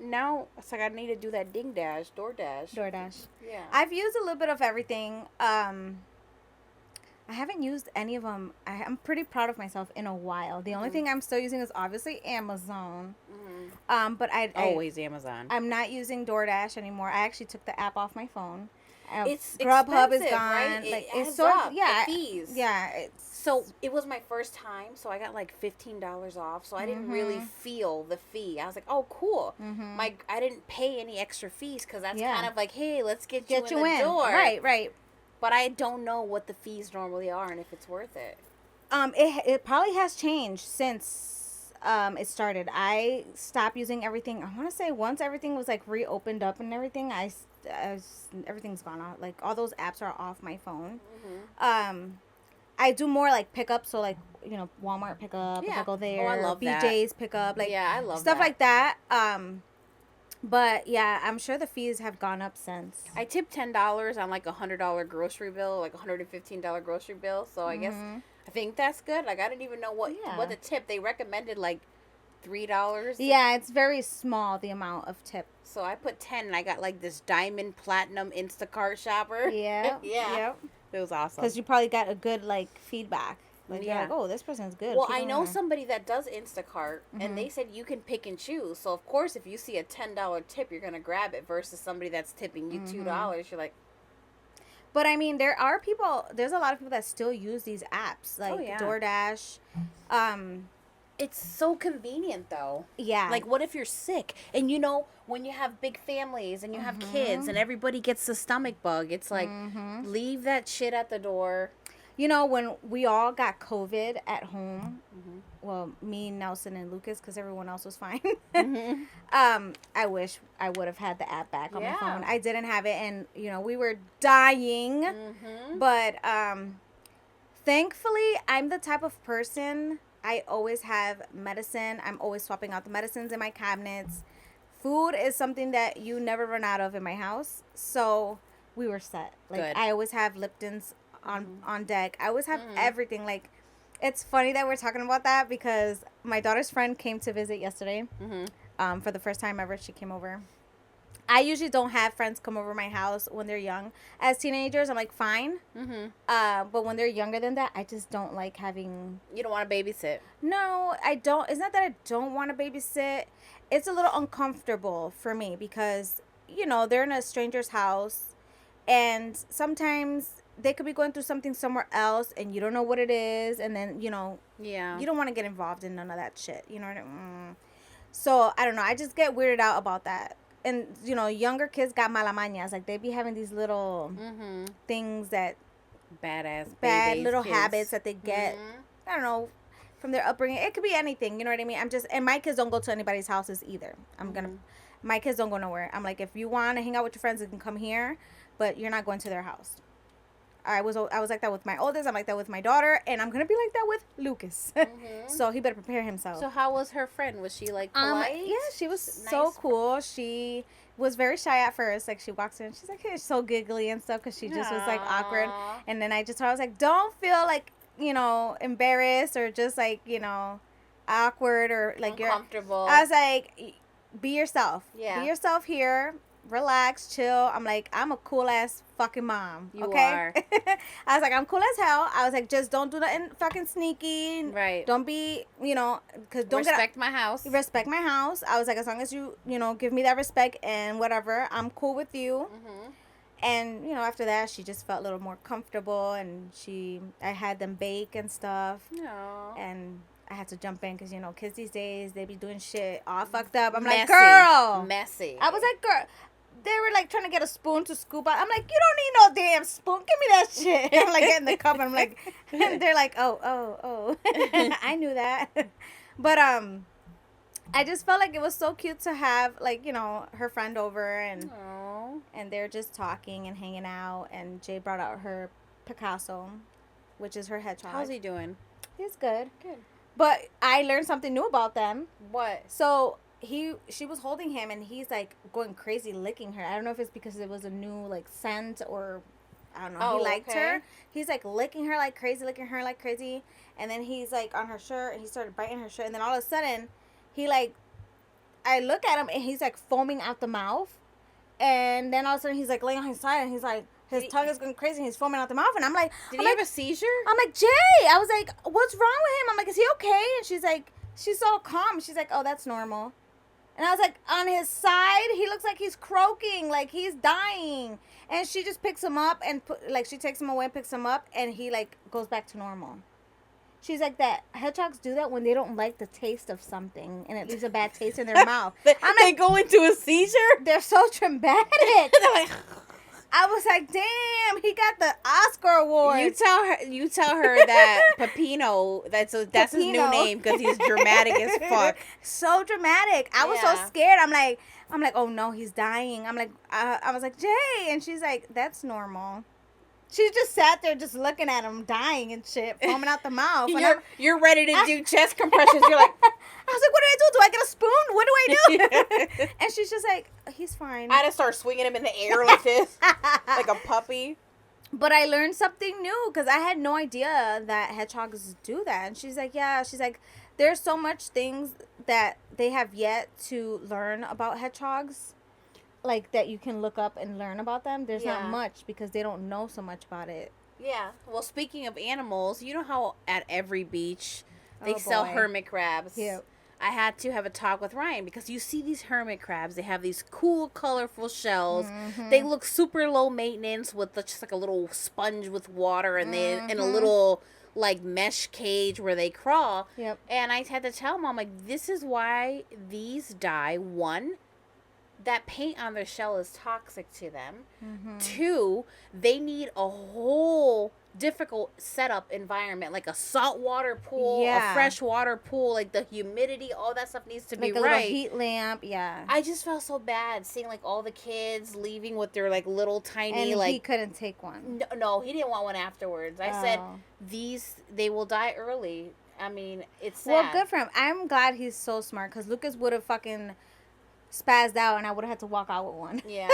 Now it's like I need to do that DoorDash. Yeah. I've used a little bit of everything. I haven't used any of them. I'm pretty proud of myself in a while. The only thing I'm still using is obviously Amazon. But I always Amazon. I'm not using DoorDash anymore. I actually took the app off my phone. It's Grubhub is gone. Right? Like it's so the fees. Yeah. So it was my first time, so I got like $15 off. So I didn't really feel the fee. I was like, oh, cool. I didn't pay any extra fees because that's kind of like, hey, let's get you in the door. Right. But I don't know what the fees normally are and if it's worth it. It probably has changed since it started. I stopped using everything. I want to say once everything was like reopened up and everything, everything's gone out. Like all those apps are off my phone. I do more like pickup, so like Walmart pickup. If I go there, I love BJ's pickup, like I love stuff like that. But yeah, I'm sure the fees have gone up since. I tipped $10 on like $100 grocery bill, like $115 grocery bill. So I guess I think that's good. Like I didn't even know what the tip they recommended, like $3. Yeah, it's very small, the amount of tip. So I put 10 and I got like this diamond platinum Instacart shopper. Yeah. Yep. It was awesome. Because you probably got a good like feedback. Like, you're like, oh, this person's good. Well, I know somebody that does Instacart, and they said you can pick and choose. So, of course, if you see a $10 tip, you're going to grab it versus somebody that's tipping you $2. You're like... But, I mean, there's a lot of people that still use these apps, like DoorDash. It's so convenient, though. Yeah. Like, what if you're sick? And, when you have big families and you have kids and everybody gets the stomach bug, it's like, leave that shit at the door. When we all got COVID at home, well, me, Nelson, and Lucas, because everyone else was fine. I wish I would have had the app back on my phone. I didn't have it, and, we were dying. But thankfully, I'm the type of person, I always have medicine. I'm always swapping out the medicines in my cabinets. Food is something that you never run out of in my house. So we were set. Like, good. I always have Lipton's on deck. I always have everything. Like, it's funny that we're talking about that because my daughter's friend came to visit yesterday. For the first time ever, she came over. I usually don't have friends come over my house when they're young. As teenagers, I'm like, fine. But when they're younger than that, I just don't like having... You don't want to babysit? No, I don't. It's not that I don't want to babysit. It's a little uncomfortable for me because, they're in a stranger's house. And sometimes they could be going through something somewhere else and you don't know what it is. And then, you don't want to get involved in none of that shit. You know what I mean? So, I don't know. I just get weirded out about that. And, younger kids got malamañas. Like, they be having these little things that... Bad little habits that they get. I don't know, from their upbringing. It could be anything. You know what I mean? And my kids don't go to anybody's houses either. My kids don't go nowhere. I'm like, if you want to hang out with your friends, you can come here. But you're not going to their house. I was like that with my oldest. I'm like that with my daughter. And I'm going to be like that with Lucas. So he better prepare himself. So how was her friend? Was she like polite? Yeah, she was so cool. She was very shy at first. Like she walks in. She's like, hey, so giggly and stuff. Because she just was like awkward. And then I was like, don't feel like, embarrassed or just like, awkward or like uncomfortable. I was like, be yourself. Yeah. Be yourself here. Relax, chill. I'm like, I'm a cool ass fucking mom. You okay? are. I was like, I'm cool as hell. I was like, just don't do nothing fucking sneaky. Right. Don't be, because don't respect my house. Respect my house. I was like, as long as you, give me that respect and whatever, I'm cool with you. And, after that, she just felt a little more comfortable and I had them bake and stuff. No. And I had to jump in because, kids these days, they be doing shit all fucked up. I'm messy. like, girl. Messy. I was like, girl. They were like trying to get a spoon to scoop out. I'm like, you don't need no damn spoon. Give me that shit. I'm like getting the cup and I'm like, and they're like, oh. I knew that. But I just felt like it was so cute to have like, her friend over and they're just talking and hanging out. And Jay brought out her Picasso, which is her hedgehog. How's he doing? He's good. Good. But I learned something new about them. What? So she was holding him and he's like going crazy licking her. I don't know if it's because it was a new like scent or I don't know. He liked her. He's like licking her like crazy. And then he's like on her shirt and he started biting her shirt. And then all of a sudden he like, I look at him and he's like foaming out the mouth. And then all of a sudden he's like laying on his side and he's like, his tongue is going crazy and he's foaming out the mouth. And I'm like, did he have a seizure? I'm like, Jay. I was like, what's wrong with him? I'm like, is he okay? And she's like, she's so calm. She's like, oh, that's normal. And I was like, on his side, he looks like he's croaking, like he's dying. And she just picks him up and she takes him away and picks him up, and he like goes back to normal. She's like, that hedgehogs do that when they don't like the taste of something, and it leaves a bad taste in their mouth. They go into a seizure. They're so traumatic. They're like, I was like, damn, he got the Oscar award. You tell her that Peppino, that's his new name because he's dramatic as fuck. So dramatic. I was so scared. I'm like, oh no, he's dying. I'm like, I was like, Jay, and she's like, that's normal. She just sat there just looking at him dying and shit, foaming out the mouth. You're ready to do chest compressions. You're like, I was like, what do I do? Do I get a spoon? What do I do? And she's just like, he's fine. I had to start swinging him in the air like this, like a puppy. But I learned something new because I had no idea that hedgehogs do that. And she's like, yeah. She's like, there's so much things that they have yet to learn about hedgehogs. Like, that you can look up and learn about them. There's not much because they don't know so much about it. Yeah. Well, speaking of animals, you know how at every beach they sell hermit crabs? Yep. I had to have a talk with Ryan because you see these hermit crabs. They have these cool, colorful shells. Mm-hmm. They look super low maintenance with just like a little sponge with water and in a little like mesh cage where they crawl. Yep. And I had to tell him, I'm like, this is why these die. One, that paint on their shell is toxic to them. Mm-hmm. Two, they need a whole difficult setup environment, like a saltwater pool, a freshwater pool, like the humidity, all that stuff needs to be like a right. little heat lamp, yeah. I just felt so bad seeing like all the kids leaving with their like little tiny, and like, he couldn't take one. No, he didn't want one afterwards. I said they will die early. I mean, it's sad. Well, good for him. I'm glad he's so smart because Lucas would have fucking spazzed out and I would have had to walk out with one. Yeah.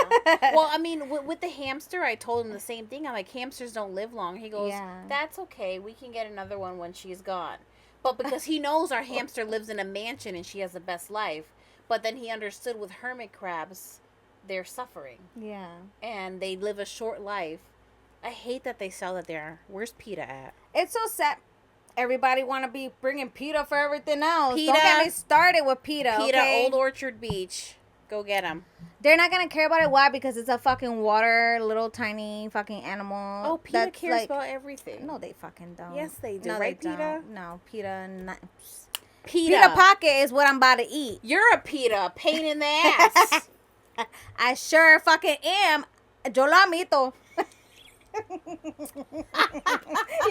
Well, I mean, with the hamster, I told him the same thing. I'm like, hamsters don't live long. He goes, that's okay. We can get another one when she's gone. But because he knows our hamster lives in a mansion and she has the best life. But then he understood with hermit crabs, they're suffering. Yeah. And they live a short life. I hate that they sell it there. Where's PETA at? It's so sad. Everybody want to be bringing PETA for everything else. PETA, don't get me started with PETA, okay? Old Orchard Beach. Go get them. They're not going to care about it. Why? Because it's a fucking water, little tiny fucking animal. Oh, PETA cares about everything. No, they fucking don't. Yes, they do. No, right, they PETA? Don't. No, PETA. PETA Pocket is what I'm about to eat. You're a PETA. Pain in the ass. I sure fucking am. Yo lo admito. You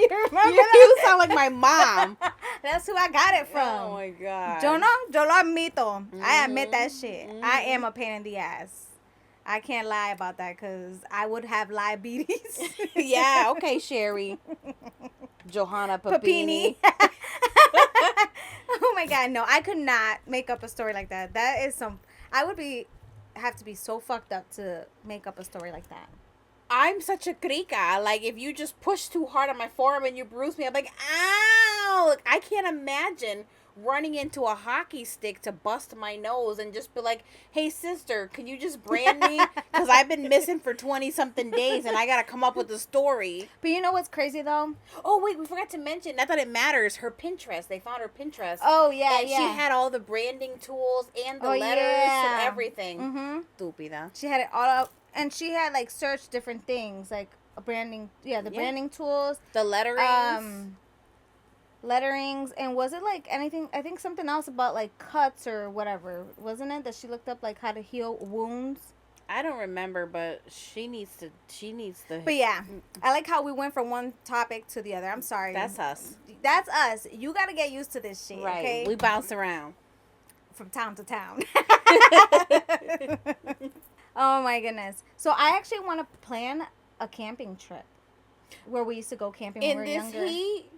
remember you sound like my mom. That's who I got it from. Oh my god. Yo lo admito. I admit that shit. I am a pain in the ass. I can't lie about that because I would have diabetes. Yeah, okay, Sherry. Johanna Papini. Oh my god, no, I could not make up a story like that. That is I would have to be so fucked up to make up a story like that. I'm such a crica. Like, if you just push too hard on my forearm and you bruise me, I'm like, ow! Like, I can't imagine running into a hockey stick to bust my nose and just be like, hey, sister, can you just brand me? Because I've been missing for 20-something days and I got to come up with a story. But you know what's crazy, though? Oh, wait, we forgot to mention, not that it matters, her Pinterest. They found her Pinterest. Oh, yeah, and she had all the branding tools and the letters and everything. Mm-hmm. Stupida. She had it all up. And she had, like, searched different things, like a branding, branding tools. The letterings. Letterings. And was it, like, anything, I think something else about, like, cuts or whatever. Wasn't it that she looked up, like, how to heal wounds? I don't remember, but she needs to. But, yeah, I like how we went from one topic to the other. I'm sorry. That's us. That's us. You got to get used to this shit, right. Okay? We bounce around. From town to town. Oh my goodness. So I actually want to plan a camping trip where we used to go camping when we were younger. In this heat?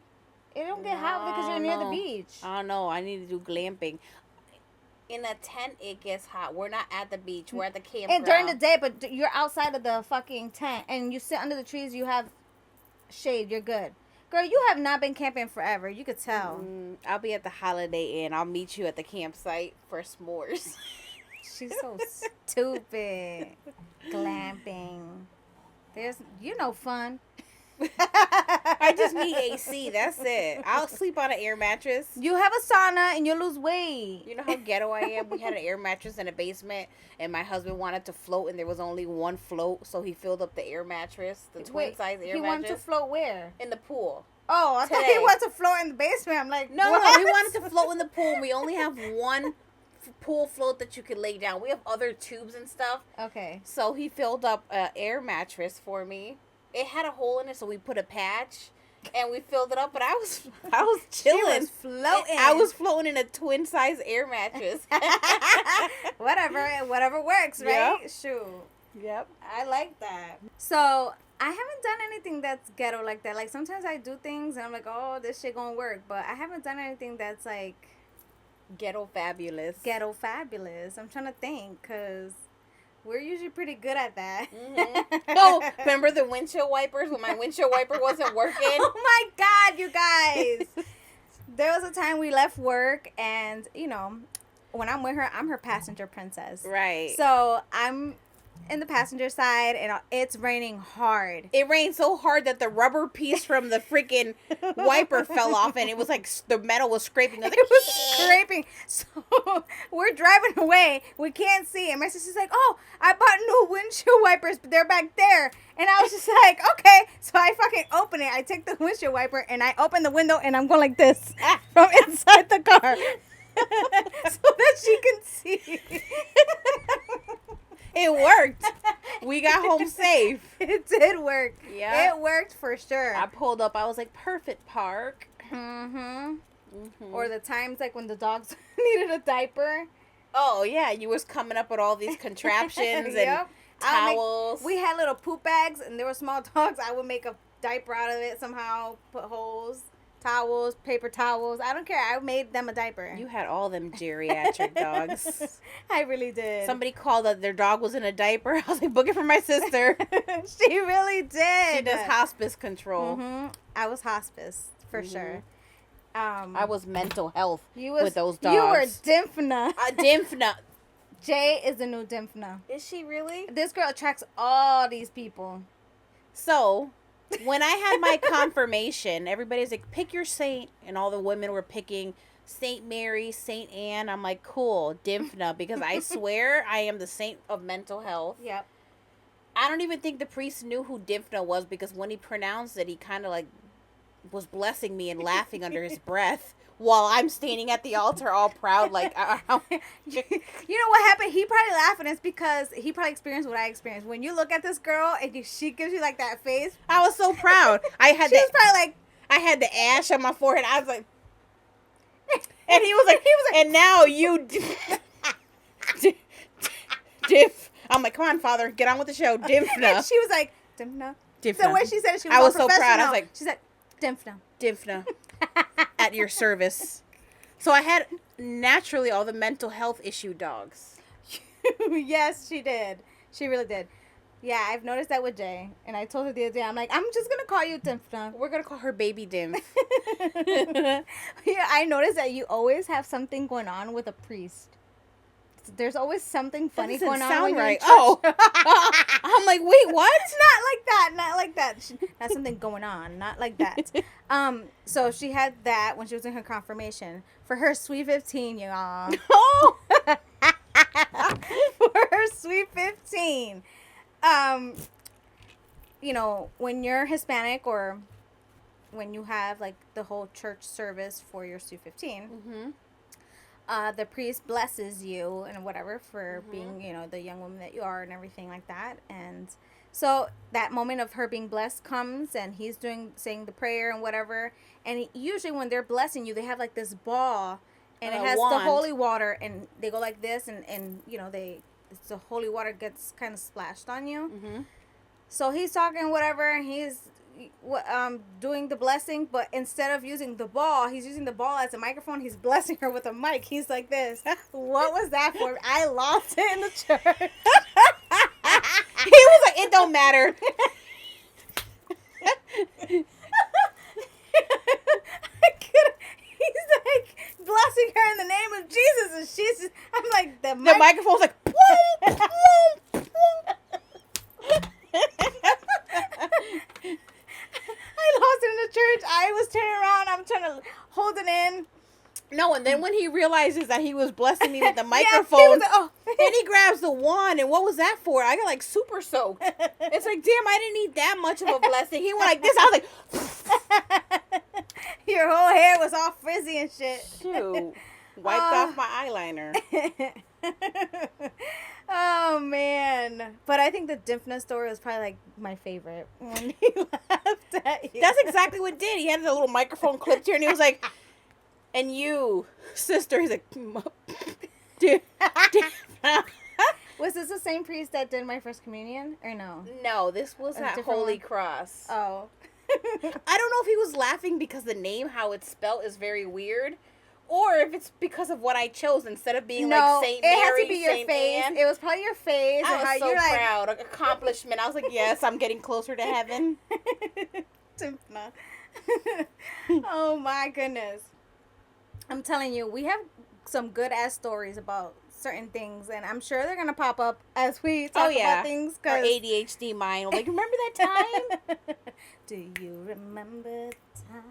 It don't get hot because you're near the beach. I don't know. I need to do glamping. In a tent, it gets hot. We're not at the beach. We're at the campground. And during the day, but you're outside of the fucking tent and you sit under the trees, you have shade, you're good. Girl, you have not been camping forever. You could tell. I'll be at the Holiday Inn. I'll meet you at the campsite for s'mores. She's so stupid. Glamping. There's, fun. I just need AC. That's it. I'll sleep on an air mattress. You have a sauna and you lose weight. You know how ghetto I am? We had an air mattress in a basement and my husband wanted to float and there was only one float. So he filled up the air mattress, the twin size air mattress. He wanted to float where? In the pool. Oh, I thought he wanted to float in the basement. I'm like, no, he wanted to float in the pool. And we only have one pool float that you could lay down. We have other tubes and stuff. Okay. So he filled up an air mattress for me. It had a hole in it, so we put a patch. And we filled it up, but I was chilling. She was floating. I was floating in a twin size air mattress. whatever works, right? Yep. Shoot. Yep. I like that. So I haven't done anything that's ghetto like that. Like sometimes I do things and I'm like, oh, this shit gonna work, but I haven't done anything that's like Ghetto fabulous. ghetto fabulous. I'm trying to think, cause we're usually pretty good at that. Mm-hmm. Oh, remember the windshield wipers when my windshield wiper wasn't working? Oh my God, you guys. There was a time we left work and, you know, when I'm with her, I'm her passenger princess. Right. So I'm in the passenger side and it's raining hard. It rained so hard that the rubber piece from the freaking wiper fell off and it was like the metal was scraping. It was scraping. So we're driving away. We can't see. And my sister's like, oh, I bought new windshield wipers, but they're back there. And I was just like, okay. So I fucking open it. I take the windshield wiper and I open the window and I'm going like this from inside the car so that she can see. It worked. We got home safe. It did work. Yeah. It worked for sure. I pulled up. I was like, perfect park. Mm-hmm. Or the times like when the dogs needed a diaper. Oh, yeah. You was coming up with all these contraptions and towels. We had little poop bags and there were small dogs. I would make a diaper out of it somehow, put holes. Towels, paper towels. I don't care. I made them a diaper. You had all them geriatric dogs. I really did. Somebody called that their dog was in a diaper. I was like, book it for my sister. She really did. She does hospice control. Mm-hmm. I was hospice for sure. I was mental health with those dogs. You were Dymphna. Dymphna. Jay is the new Dymphna. Is she really? This girl attracts all these people. So, when I had my confirmation, everybody's like, pick your saint. And all the women were picking Saint Mary, Saint Anne. I'm like, cool, Dymphna. Because I swear I am the saint of mental health. Yep. I don't even think the priest knew who Dymphna was. Because when he pronounced it, he kind of like was blessing me and laughing under his breath. While I'm standing at the altar all proud. Like, you know what happened? He probably laughing. It's because he probably experienced what I experienced. When you look at this girl and she gives you like that face. I was so proud. I had she was probably like, I had the ash on my forehead. I was like, and he was like, and now you, Diff. I'm like, come on, Father, get on with the show, Dymphna. And she was like, Dymphna. Dymphna. The way she said it, she was I was so proud. I was like, she's like, Dymphna. Dymphna. At your service. So I had naturally all the mental health issue dogs. Yes, she did. She really did. Yeah, I've noticed that with Jay. And I told her the other day, I'm like, I'm just going to call you Dymphna. We're going to call her Baby Dymph. Yeah, I noticed that you always have something going on with a priest. There's always something funny going on. Sound right. Oh. I'm like, wait, what? Not like that. Not like that. Not something going on. Not like that. So she had that when she was in her confirmation. For her sweet 15, y'all. Oh. For her sweet 15. You know, when you're Hispanic or when you have like the whole church service for your sweet 15, the priest blesses you and whatever for being, you know, the young woman that you are and everything like that. And so that moment of her being blessed comes and he's saying the prayer and whatever. And usually when they're blessing you, they have like this ball and it has the holy water and they go like this and you know, the holy water gets kind of splashed on you. So he's talking whatever and he's doing the blessing, but instead of using the ball, he's using the ball as a microphone. He's blessing her with a mic. He's like this. What was that for? I lost it in the church. He was like, it don't matter. He's like blessing her in the name of Jesus, and she's just, I'm like, the microphone's like, I lost it in the church. I was turning around. I'm trying to hold it in. No, and then when he realizes that he was blessing me with the microphone, yeah, like, oh. Then he grabs the wand, and what was that for? I got like super soaked. It's like, damn, I didn't need that much of a blessing. He went like this. I was like, your whole hair was all frizzy and shit. Shoot. Wiped off my eyeliner. Oh man! But I think the Dimphna story was probably like my favorite when he laughed at you. That's exactly what did. He had the little microphone clipped here, and he was like, "And you, sister," he's like, "Dude." Was this the same priest that did my first communion, or no? No, this was at Holy one? Cross. Oh. I don't know if he was laughing because the name, how it's spelled, is very weird, or if it's because of what I chose instead of being like Saint Mary. It had to be your Saint face. Anne. It was probably your face. I was so you're proud. Accomplishment. I was like, yes, I'm getting closer to heaven. Dimphna. Oh my goodness! I'm telling you, we have some good ass stories about certain things, and I'm sure they're gonna pop up as we talk about things. Our ADHD mind. Like, remember that time? Do you remember the time?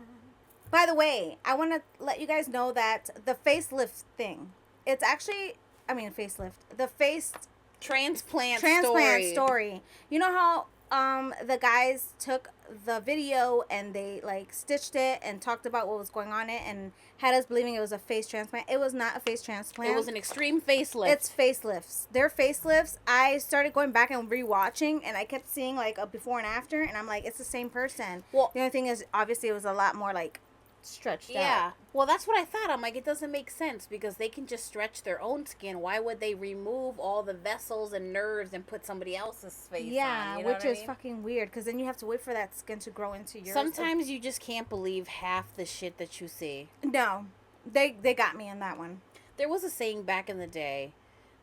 By the way, I want to let you guys know that the facelift thing, it's actually, facelift, the face transplant story. You know how the guys took the video and they like stitched it and talked about what was going on in it and had us believing it was a face transplant. It was not a face transplant. It was an extreme facelift. It's facelifts. They're facelifts. I started going back and rewatching, and I kept seeing like a before and after, and I'm like, it's the same person. Well, the only thing is, obviously, it was a lot more like stretched out. Yeah. Well, that's what I thought. I'm like, it doesn't make sense because they can just stretch their own skin. Why would they remove all the vessels and nerves and put somebody else's face on? Yeah, which is fucking weird because then you have to wait for that skin to grow into yours. Sometimes you just can't believe half the shit that you see. No. They got me in that one. There was a saying back in the day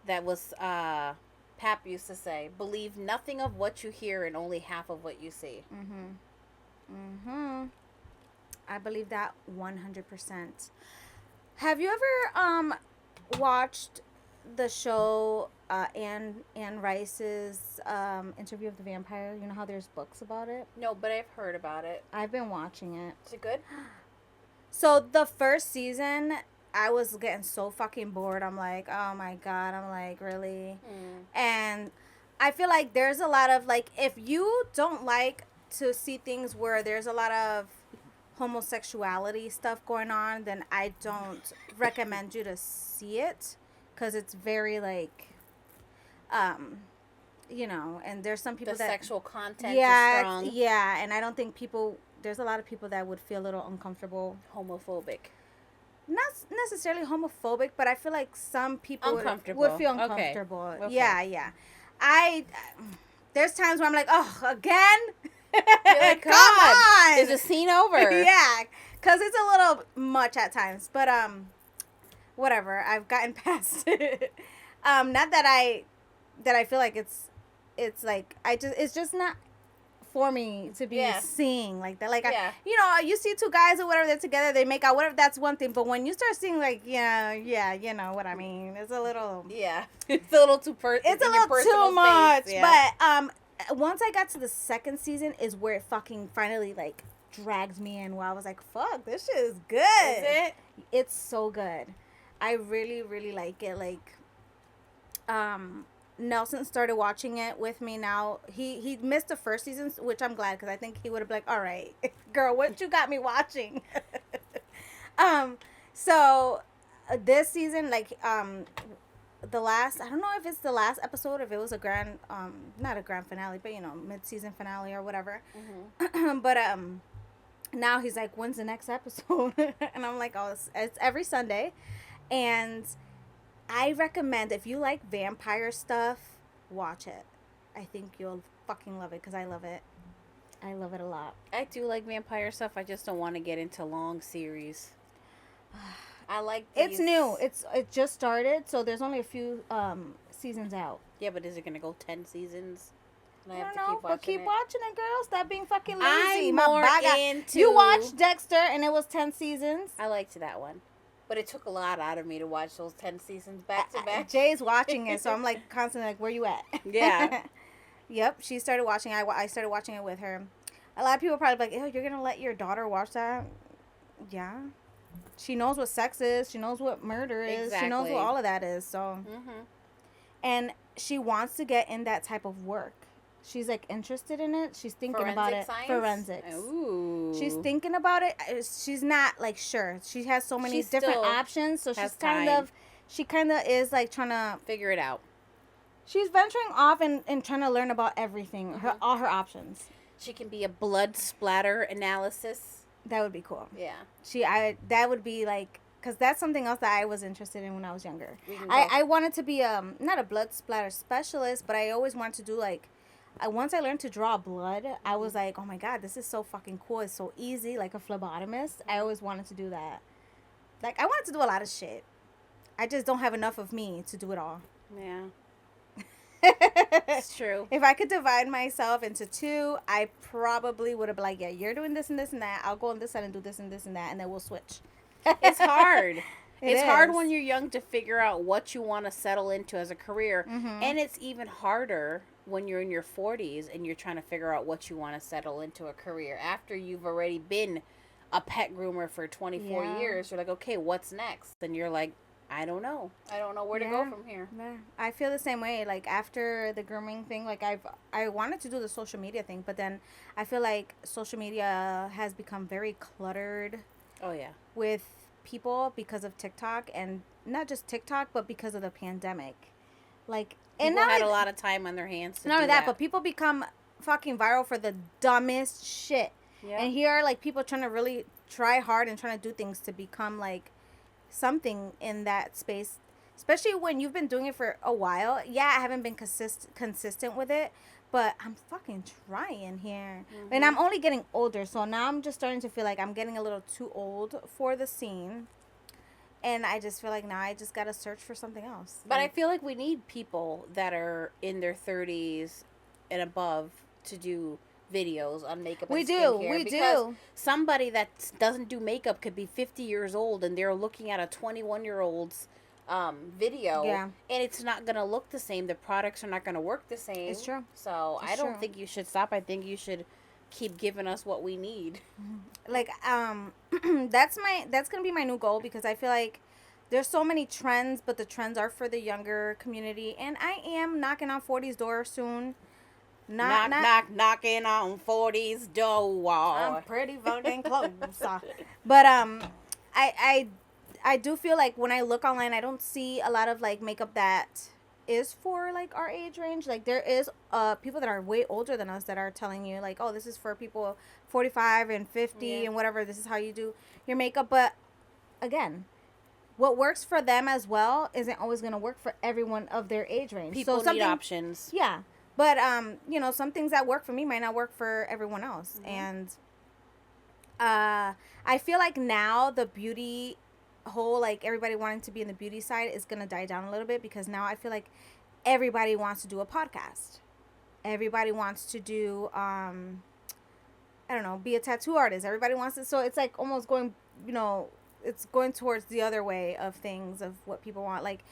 that was, Pap used to say, believe nothing of what you hear and only half of what you see. I believe that 100%. Have you ever watched the show Anne Rice's Interview of the Vampire? You know how there's books about it? No, but I've heard about it. I've been watching it. Is it good? So the first season, I was getting so fucking bored. I'm like, oh my God. I'm like, really? And I feel like there's a lot of, like, if you don't like to see things where there's a lot of homosexuality stuff going on, then I don't recommend you to see it. Because it's very, like, and there's some people the that... sexual content is strong. Yeah, and I don't think people... There's a lot of people that would feel a little uncomfortable. Homophobic. Not necessarily homophobic, but I feel like some people uncomfortable. Would feel uncomfortable. Okay. Yeah. There's times where I'm like, oh, again? You're like, come on. Is the scene over? Yeah, because it's a little much at times. But, whatever. I've gotten past it. Not that I feel like it's like, it's just not for me to be seeing like that. Like, you see two guys or whatever, they're together, they make out, whatever, that's one thing. But when you start seeing like, you know what I mean, it's a little... Yeah. It's a little too It's a little too much. Yeah. But once I got to the second season is where it fucking finally like dragged me in, where I was like, fuck, this shit is good. Is it? It's so good. I really, really like it. Like, Nelson started watching it with me now. He missed the first season, which I'm glad, because I think he would have been like, all right, girl, what you got me watching? So this season, like, the last, I don't know if it's the last episode, if it was a grand, not a grand finale, but, mid-season finale or whatever. But, now he's like, when's the next episode? And I'm like, oh, it's every Sunday. And I recommend, if you like vampire stuff, watch it. I think you'll fucking love it, because I love it. I love it a lot. I do like vampire stuff. I just don't want to get into long series. I like these. It's new. It just started, so there's only a few seasons out. Yeah, but is it going to go 10 seasons? I don't know, but keep it? watching it, girl. Stop being fucking lazy. I'm more into... You watched Dexter, and it was 10 seasons. I liked that one. But it took a lot out of me to watch those 10 seasons back to back. Jay's watching it, so I'm like constantly like, where you at? Yeah. Yep, she started watching. I started watching it with her. A lot of people are probably like, oh, you're going to let your daughter watch that? Yeah. She knows what sex is. She knows what murder is. Exactly. She knows what all of that is. So, and she wants to get in that type of work. She's like interested in it. She's thinking Forensic about it. science? Forensics. Ooh. She's thinking about it. She's not like sure. She has so many She different still options. So has she's kind time. of, she kind of is like trying to figure it out. She's venturing off and trying to learn about everything. Her all her options. She can be a blood splatter analysis. That would be cool. Yeah. That would be like, because that's something else that I was interested in when I was younger. I wanted to be not a blood splatter specialist, but I always wanted to do like, once I learned to draw blood, I was like, oh my god, this is so fucking cool. It's so easy, like a phlebotomist. I always wanted to do that. Like, I wanted to do a lot of shit. I just don't have enough of me to do it all. Yeah. It's true. If I could divide myself into two, I probably would have been like, yeah, you're doing this and this and that. I'll go on this side and do this and this and that, and then we'll switch. It's hard. It's hard is. when you're young to figure out what you want to settle into as a career. And it's even harder when you're in your 40s and you're trying to figure out what you want to settle into a career. After you've already been a pet groomer for 24 years, you're like, okay, what's next? And you're like, I don't know. I don't know where to go from here. Yeah. I feel the same way. Like, after the grooming thing, like, I wanted to do the social media thing, but then I feel like social media has become very cluttered. Oh, yeah. With people because of TikTok, and not just TikTok, but because of the pandemic. Like, people had a lot of time on their hands to not only do that, but people become fucking viral for the dumbest shit. Yeah. And here are like people trying to really try hard and trying to do things to become like something in that space, especially when you've been doing it for a while. Yeah, I haven't been consistent with it, but I'm fucking trying here. And I'm only getting older, so now I'm just starting to feel like I'm getting a little too old for the scene. And I just feel like now I just gotta search for something else. But I feel like we need people that are in their 30s and above to do videos on makeup and skincare. We do. Somebody that doesn't do makeup could be 50 years old and they're looking at a 21-year-old's video. Yeah. And it's not going to look the same. The products are not going to work the same. It's true. So I don't think you should stop. I think you should keep giving us what we need. Like, that's going to be my new goal, because I feel like there's so many trends, but the trends are for the younger community. And I am knocking on 40's door soon. Knocking on 40's door. I'm pretty fucking close. But I do feel like when I look online, I don't see a lot of like makeup that is for like our age range. Like, there is people that are way older than us that are telling you like, oh, this is for people 45 and 50 and whatever. This is how you do your makeup. But again, what works for them as well isn't always going to work for everyone of their age range. People need options. Yeah. But, you know, some things that work for me might not work for everyone else. And I feel like now the beauty whole, like, everybody wanting to be in the beauty side is going to die down a little bit, because now I feel like everybody wants to do a podcast. Everybody wants to do, I don't know, be a tattoo artist. Everybody wants to. So it's like almost going, you know, it's going towards the other way of things, of what people want. Like,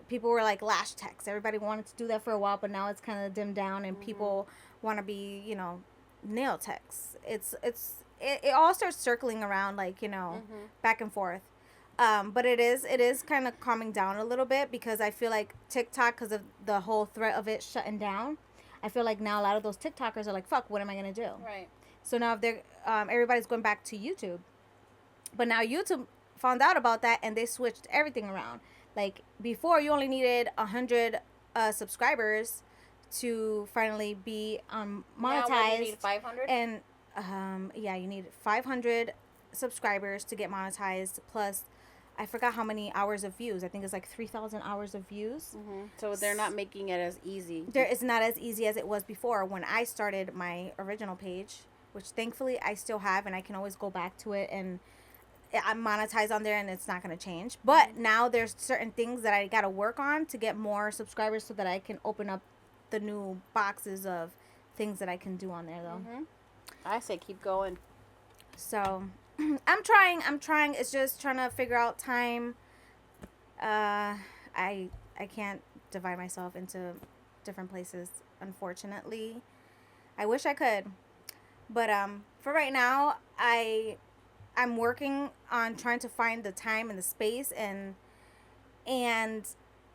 people were like lash techs. Everybody wanted to do that for a while, but now it's kind of dimmed down, and people want to be, you know, nail techs. It all starts circling around, like, you know, back and forth. But it is kind of calming down a little bit, because I feel like TikTok, because of the whole threat of it shutting down, I feel like now a lot of those TikTokers are like, fuck, what am I going to do? Right. So now if they're, everybody's going back to YouTube. But now YouTube found out about that, and they switched everything around. Like, before, you only needed 100 subscribers to finally be monetized. Now you need 500? And, yeah, you need 500 subscribers to get monetized, plus, I forgot how many hours of views. I think it's like 3,000 hours of views. So they're not making it as easy. It's not as easy as it was before when I started my original page, which thankfully I still have, and I can always go back to it, and I'm monetized on there, and it's not going to change. But now there's certain things that I got to work on to get more subscribers, so that I can open up the new boxes of things that I can do on there, though. I say keep going. So I'm trying. It's just trying to figure out time. I can't divide myself into different places, unfortunately. I wish I could. But for right now, I'm working on trying to find the time and the space, and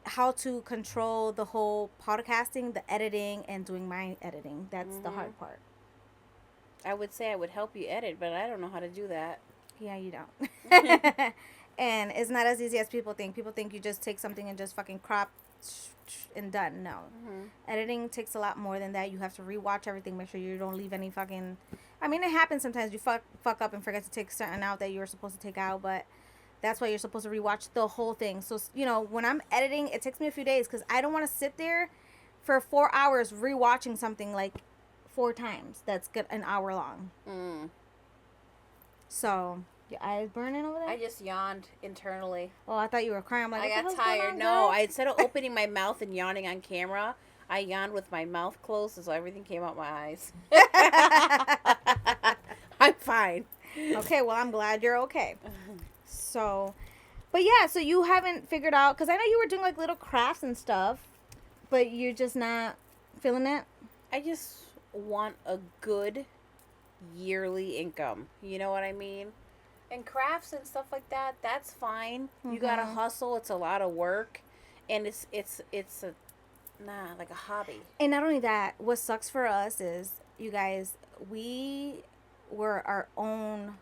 how to control the whole podcasting, the editing, and doing my editing. That's the hard part. I would say I would help you edit, but I don't know how to do that. Yeah, you don't. And it's not as easy as people think. People think you just take something and just fucking crop and done. No. Editing takes a lot more than that. You have to rewatch everything, make sure you don't leave any fucking... I mean, it happens sometimes. You fuck up and forget to take certain out that you were supposed to take out, but that's why you're supposed to rewatch the whole thing. So, you know, when I'm editing, it takes me a few days because I don't want to sit there for 4 hours rewatching something like 4 times that's good an hour long. So, your eyes burning over there? I just yawned internally. Oh, I thought you were crying. I'm like, I got tired. No, instead of opening my mouth and yawning on camera, I yawned with my mouth closed, so everything came out my eyes. I'm fine. Okay, well, I'm glad you're okay. So, but yeah, so you haven't figured out, because I know you were doing like little crafts and stuff, but you're just not feeling it? I just want a good yearly income. You know what I mean? And crafts and stuff like that, that's fine. You gotta hustle. It's a lot of work, and it's like a hobby. And not only that, what sucks for us is, you guys, we were our own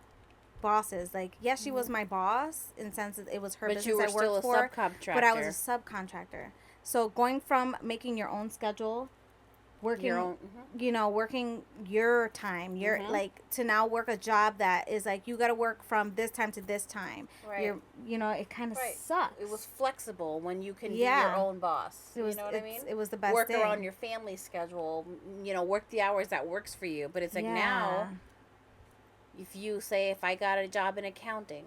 bosses. Like, yes, she was my boss in the sense that it was her but business you were I worked still a for, subcontractor. but I was a subcontractor. So going from making your own schedule, working your own, you know, working your time, like, to now work a job that is like you got to work from this time to this time. Right. You know, it kind of sucks. It was flexible when you can be your own boss. You know what I mean? It was the best work thing. around your family schedule. You know, work the hours that works for you. But it's like now, if you say, if I got a job in accounting,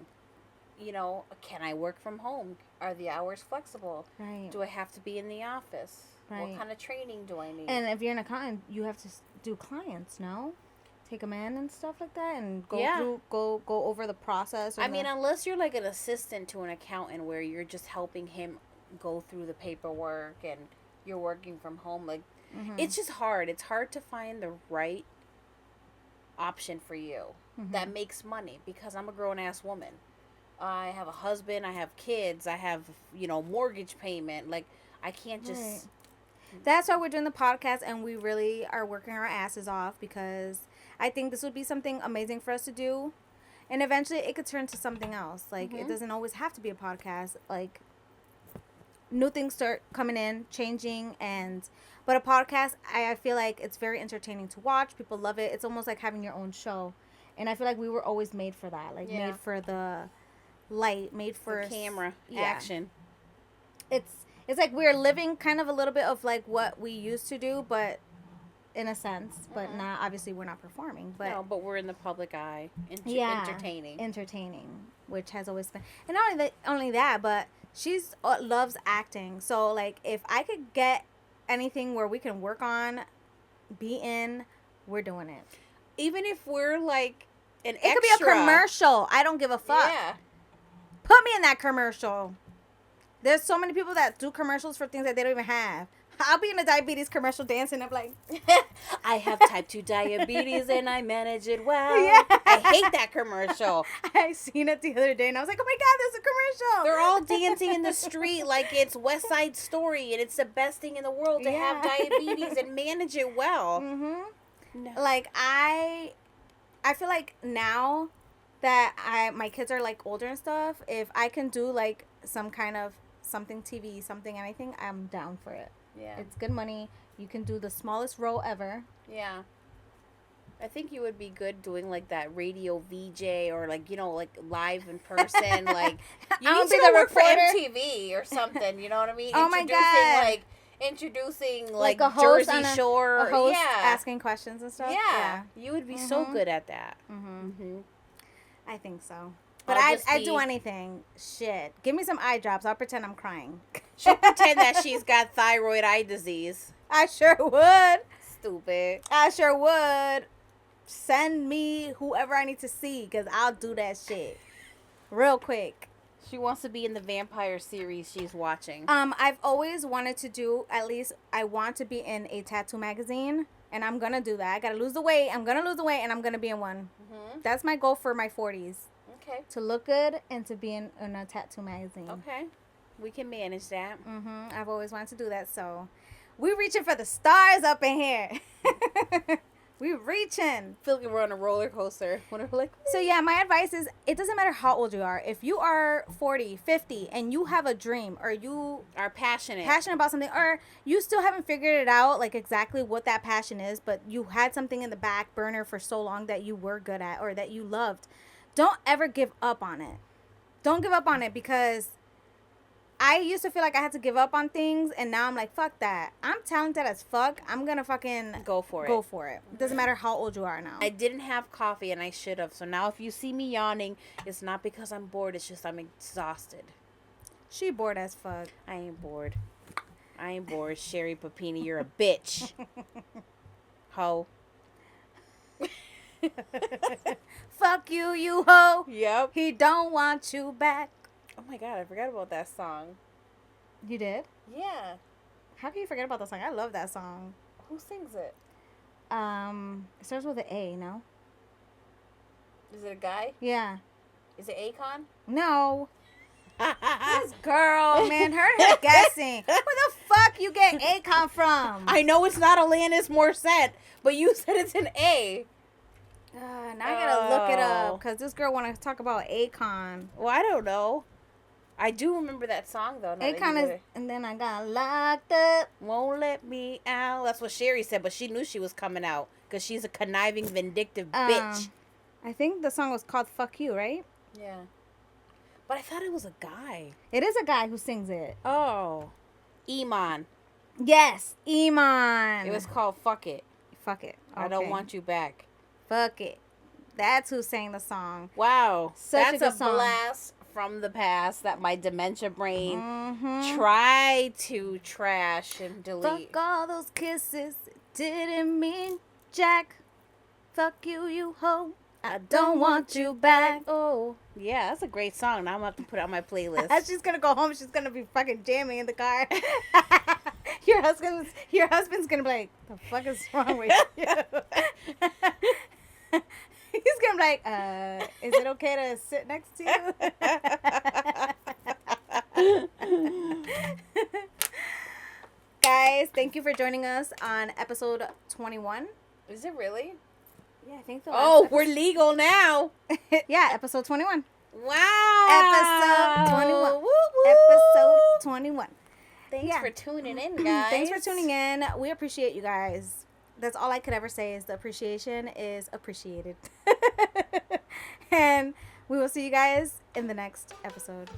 you know, can I work from home? Are the hours flexible? Right. Do I have to be in the office? Right. What kind of training do I need? And if you're an accountant, you have to do clients, no? Take them in and stuff like that, and go over the process. I mean, unless you're like an assistant to an accountant where you're just helping him go through the paperwork and you're working from home, like it's just hard. It's hard to find the right option for you that makes money, because I'm a grown ass woman. I have a husband, I have kids, I have, you know, mortgage payment. Like, I can't just... Right. That's why we're doing the podcast, and we really are working our asses off, because I think this would be something amazing for us to do, and eventually it could turn to something else. Like, it doesn't always have to be a podcast. Like, new things start coming in, changing, but a podcast, I feel like it's very entertaining to watch. People love it. It's almost like having your own show, and I feel like we were always made for that. Like, made for the light, made for the camera action. It's like we're living kind of a little bit of like what we used to do, but in a sense, but not, obviously we're not performing, but no, but we're in the public eye, entertaining, which has always been. And not only that, but she's loves acting. So like, if I could get anything where we can work on, be in, we're doing it. Even if we're like an extra. It could be a commercial. I don't give a fuck. Yeah. Put me in that commercial. There's so many people that do commercials for things that they don't even have. I'll be in a diabetes commercial dancing. I'm like, I have type 2 diabetes and I manage it well. Yeah. I hate that commercial. I seen it the other day and I was like, oh my God, there's a commercial. They're all dancing in the street like it's West Side Story and it's the best thing in the world to have diabetes and manage it well. No. Like, I feel like now that my kids are like older and stuff, if I can do like some kind of something TV, something, anything, I'm down for it. Yeah. It's good money. You can do the smallest role ever. Yeah. I think you would be good doing like that radio VJ or like, you know, like live in person. Like, you need to go work for MTV or something. You know what I mean? Oh my God. Introducing like a host Jersey Shore. A host asking questions and stuff. Yeah. You would be so good at that. I think so. But I do anything. Shit. Give me some eye drops. I'll pretend I'm crying. She'll pretend that she's got thyroid eye disease. I sure would. Stupid. I sure would. Send me whoever I need to see, because I'll do that shit real quick. She wants to be in the vampire series she's watching. I've always wanted to do, at least I want to be in a tattoo magazine, and I'm going to do that. I got to lose the weight. I'm going to lose the weight, and I'm going to be in one. That's my goal for my 40s. Okay. To look good and to be in a tattoo magazine. Okay. We can manage that. I've always wanted to do that, so we're reaching for the stars up in here. We're reaching. Feel like we're on a roller coaster. When we're like, so yeah, my advice is it doesn't matter how old you are. If you are 40, 50, and you have a dream, or you are passionate about something, or you still haven't figured it out, like exactly what that passion is, but you had something in the back burner for so long that you were good at or that you loved, don't ever give up on it. Don't give up on it, because I used to feel like I had to give up on things, and now I'm like, fuck that. I'm talented as fuck. I'm gonna fucking go for it. It doesn't matter how old you are now. I didn't have coffee, and I should have. So now if you see me yawning, it's not because I'm bored. It's just I'm exhausted. She bored as fuck. I ain't bored. Sherry Papini, you're a bitch. Ho. Fuck you, you hoe. Yep. He don't want you back. Oh my god, I forgot about that song. You did? Yeah. How can you forget about that song? I love that song. Who sings it? It starts with an A, no? Is it a guy? Yeah. Is it Akon? No. This girl, man, her guessing. Where the fuck you get Akon from? I know it's not Alanis Morissette, but you said it's an A. Now I gotta look it up, because this girl want to talk about Akon. Well, I don't know. I do remember that song, though. Akon is, and then I got locked up. Won't let me out. That's what Sherry said, but she knew she was coming out, because she's a conniving, vindictive bitch. I think the song was called Fuck You, right? Yeah. But I thought it was a guy. It is a guy who sings it. Oh. Iman. Yes, Iman. It was called Fuck It. Fuck It. Okay. I don't want you back. Fuck It. That's who sang the song. Wow. That's a blast from the past that my dementia brain tried to trash and delete. Fuck all those kisses. Didn't mean jack. Fuck you, you hoe. I don't want you back. Oh, yeah, that's a great song. Now I'm going to have to put it on my playlist. She's going to go home. She's going to be fucking jamming in the car. Your husband's going to be like, the fuck is wrong with you? He's going to be like, is it okay to sit next to you? Guys, thank you for joining us on episode 21. Is it really? Yeah, I think so. Oh, we're legal now. Yeah, episode 21. Wow. Episode 21. Woo, woo. Episode 21. Thanks for tuning in, guys. Thanks for tuning in. We appreciate you guys. That's all I could ever say, is the appreciation is appreciated. And we will see you guys in the next episode.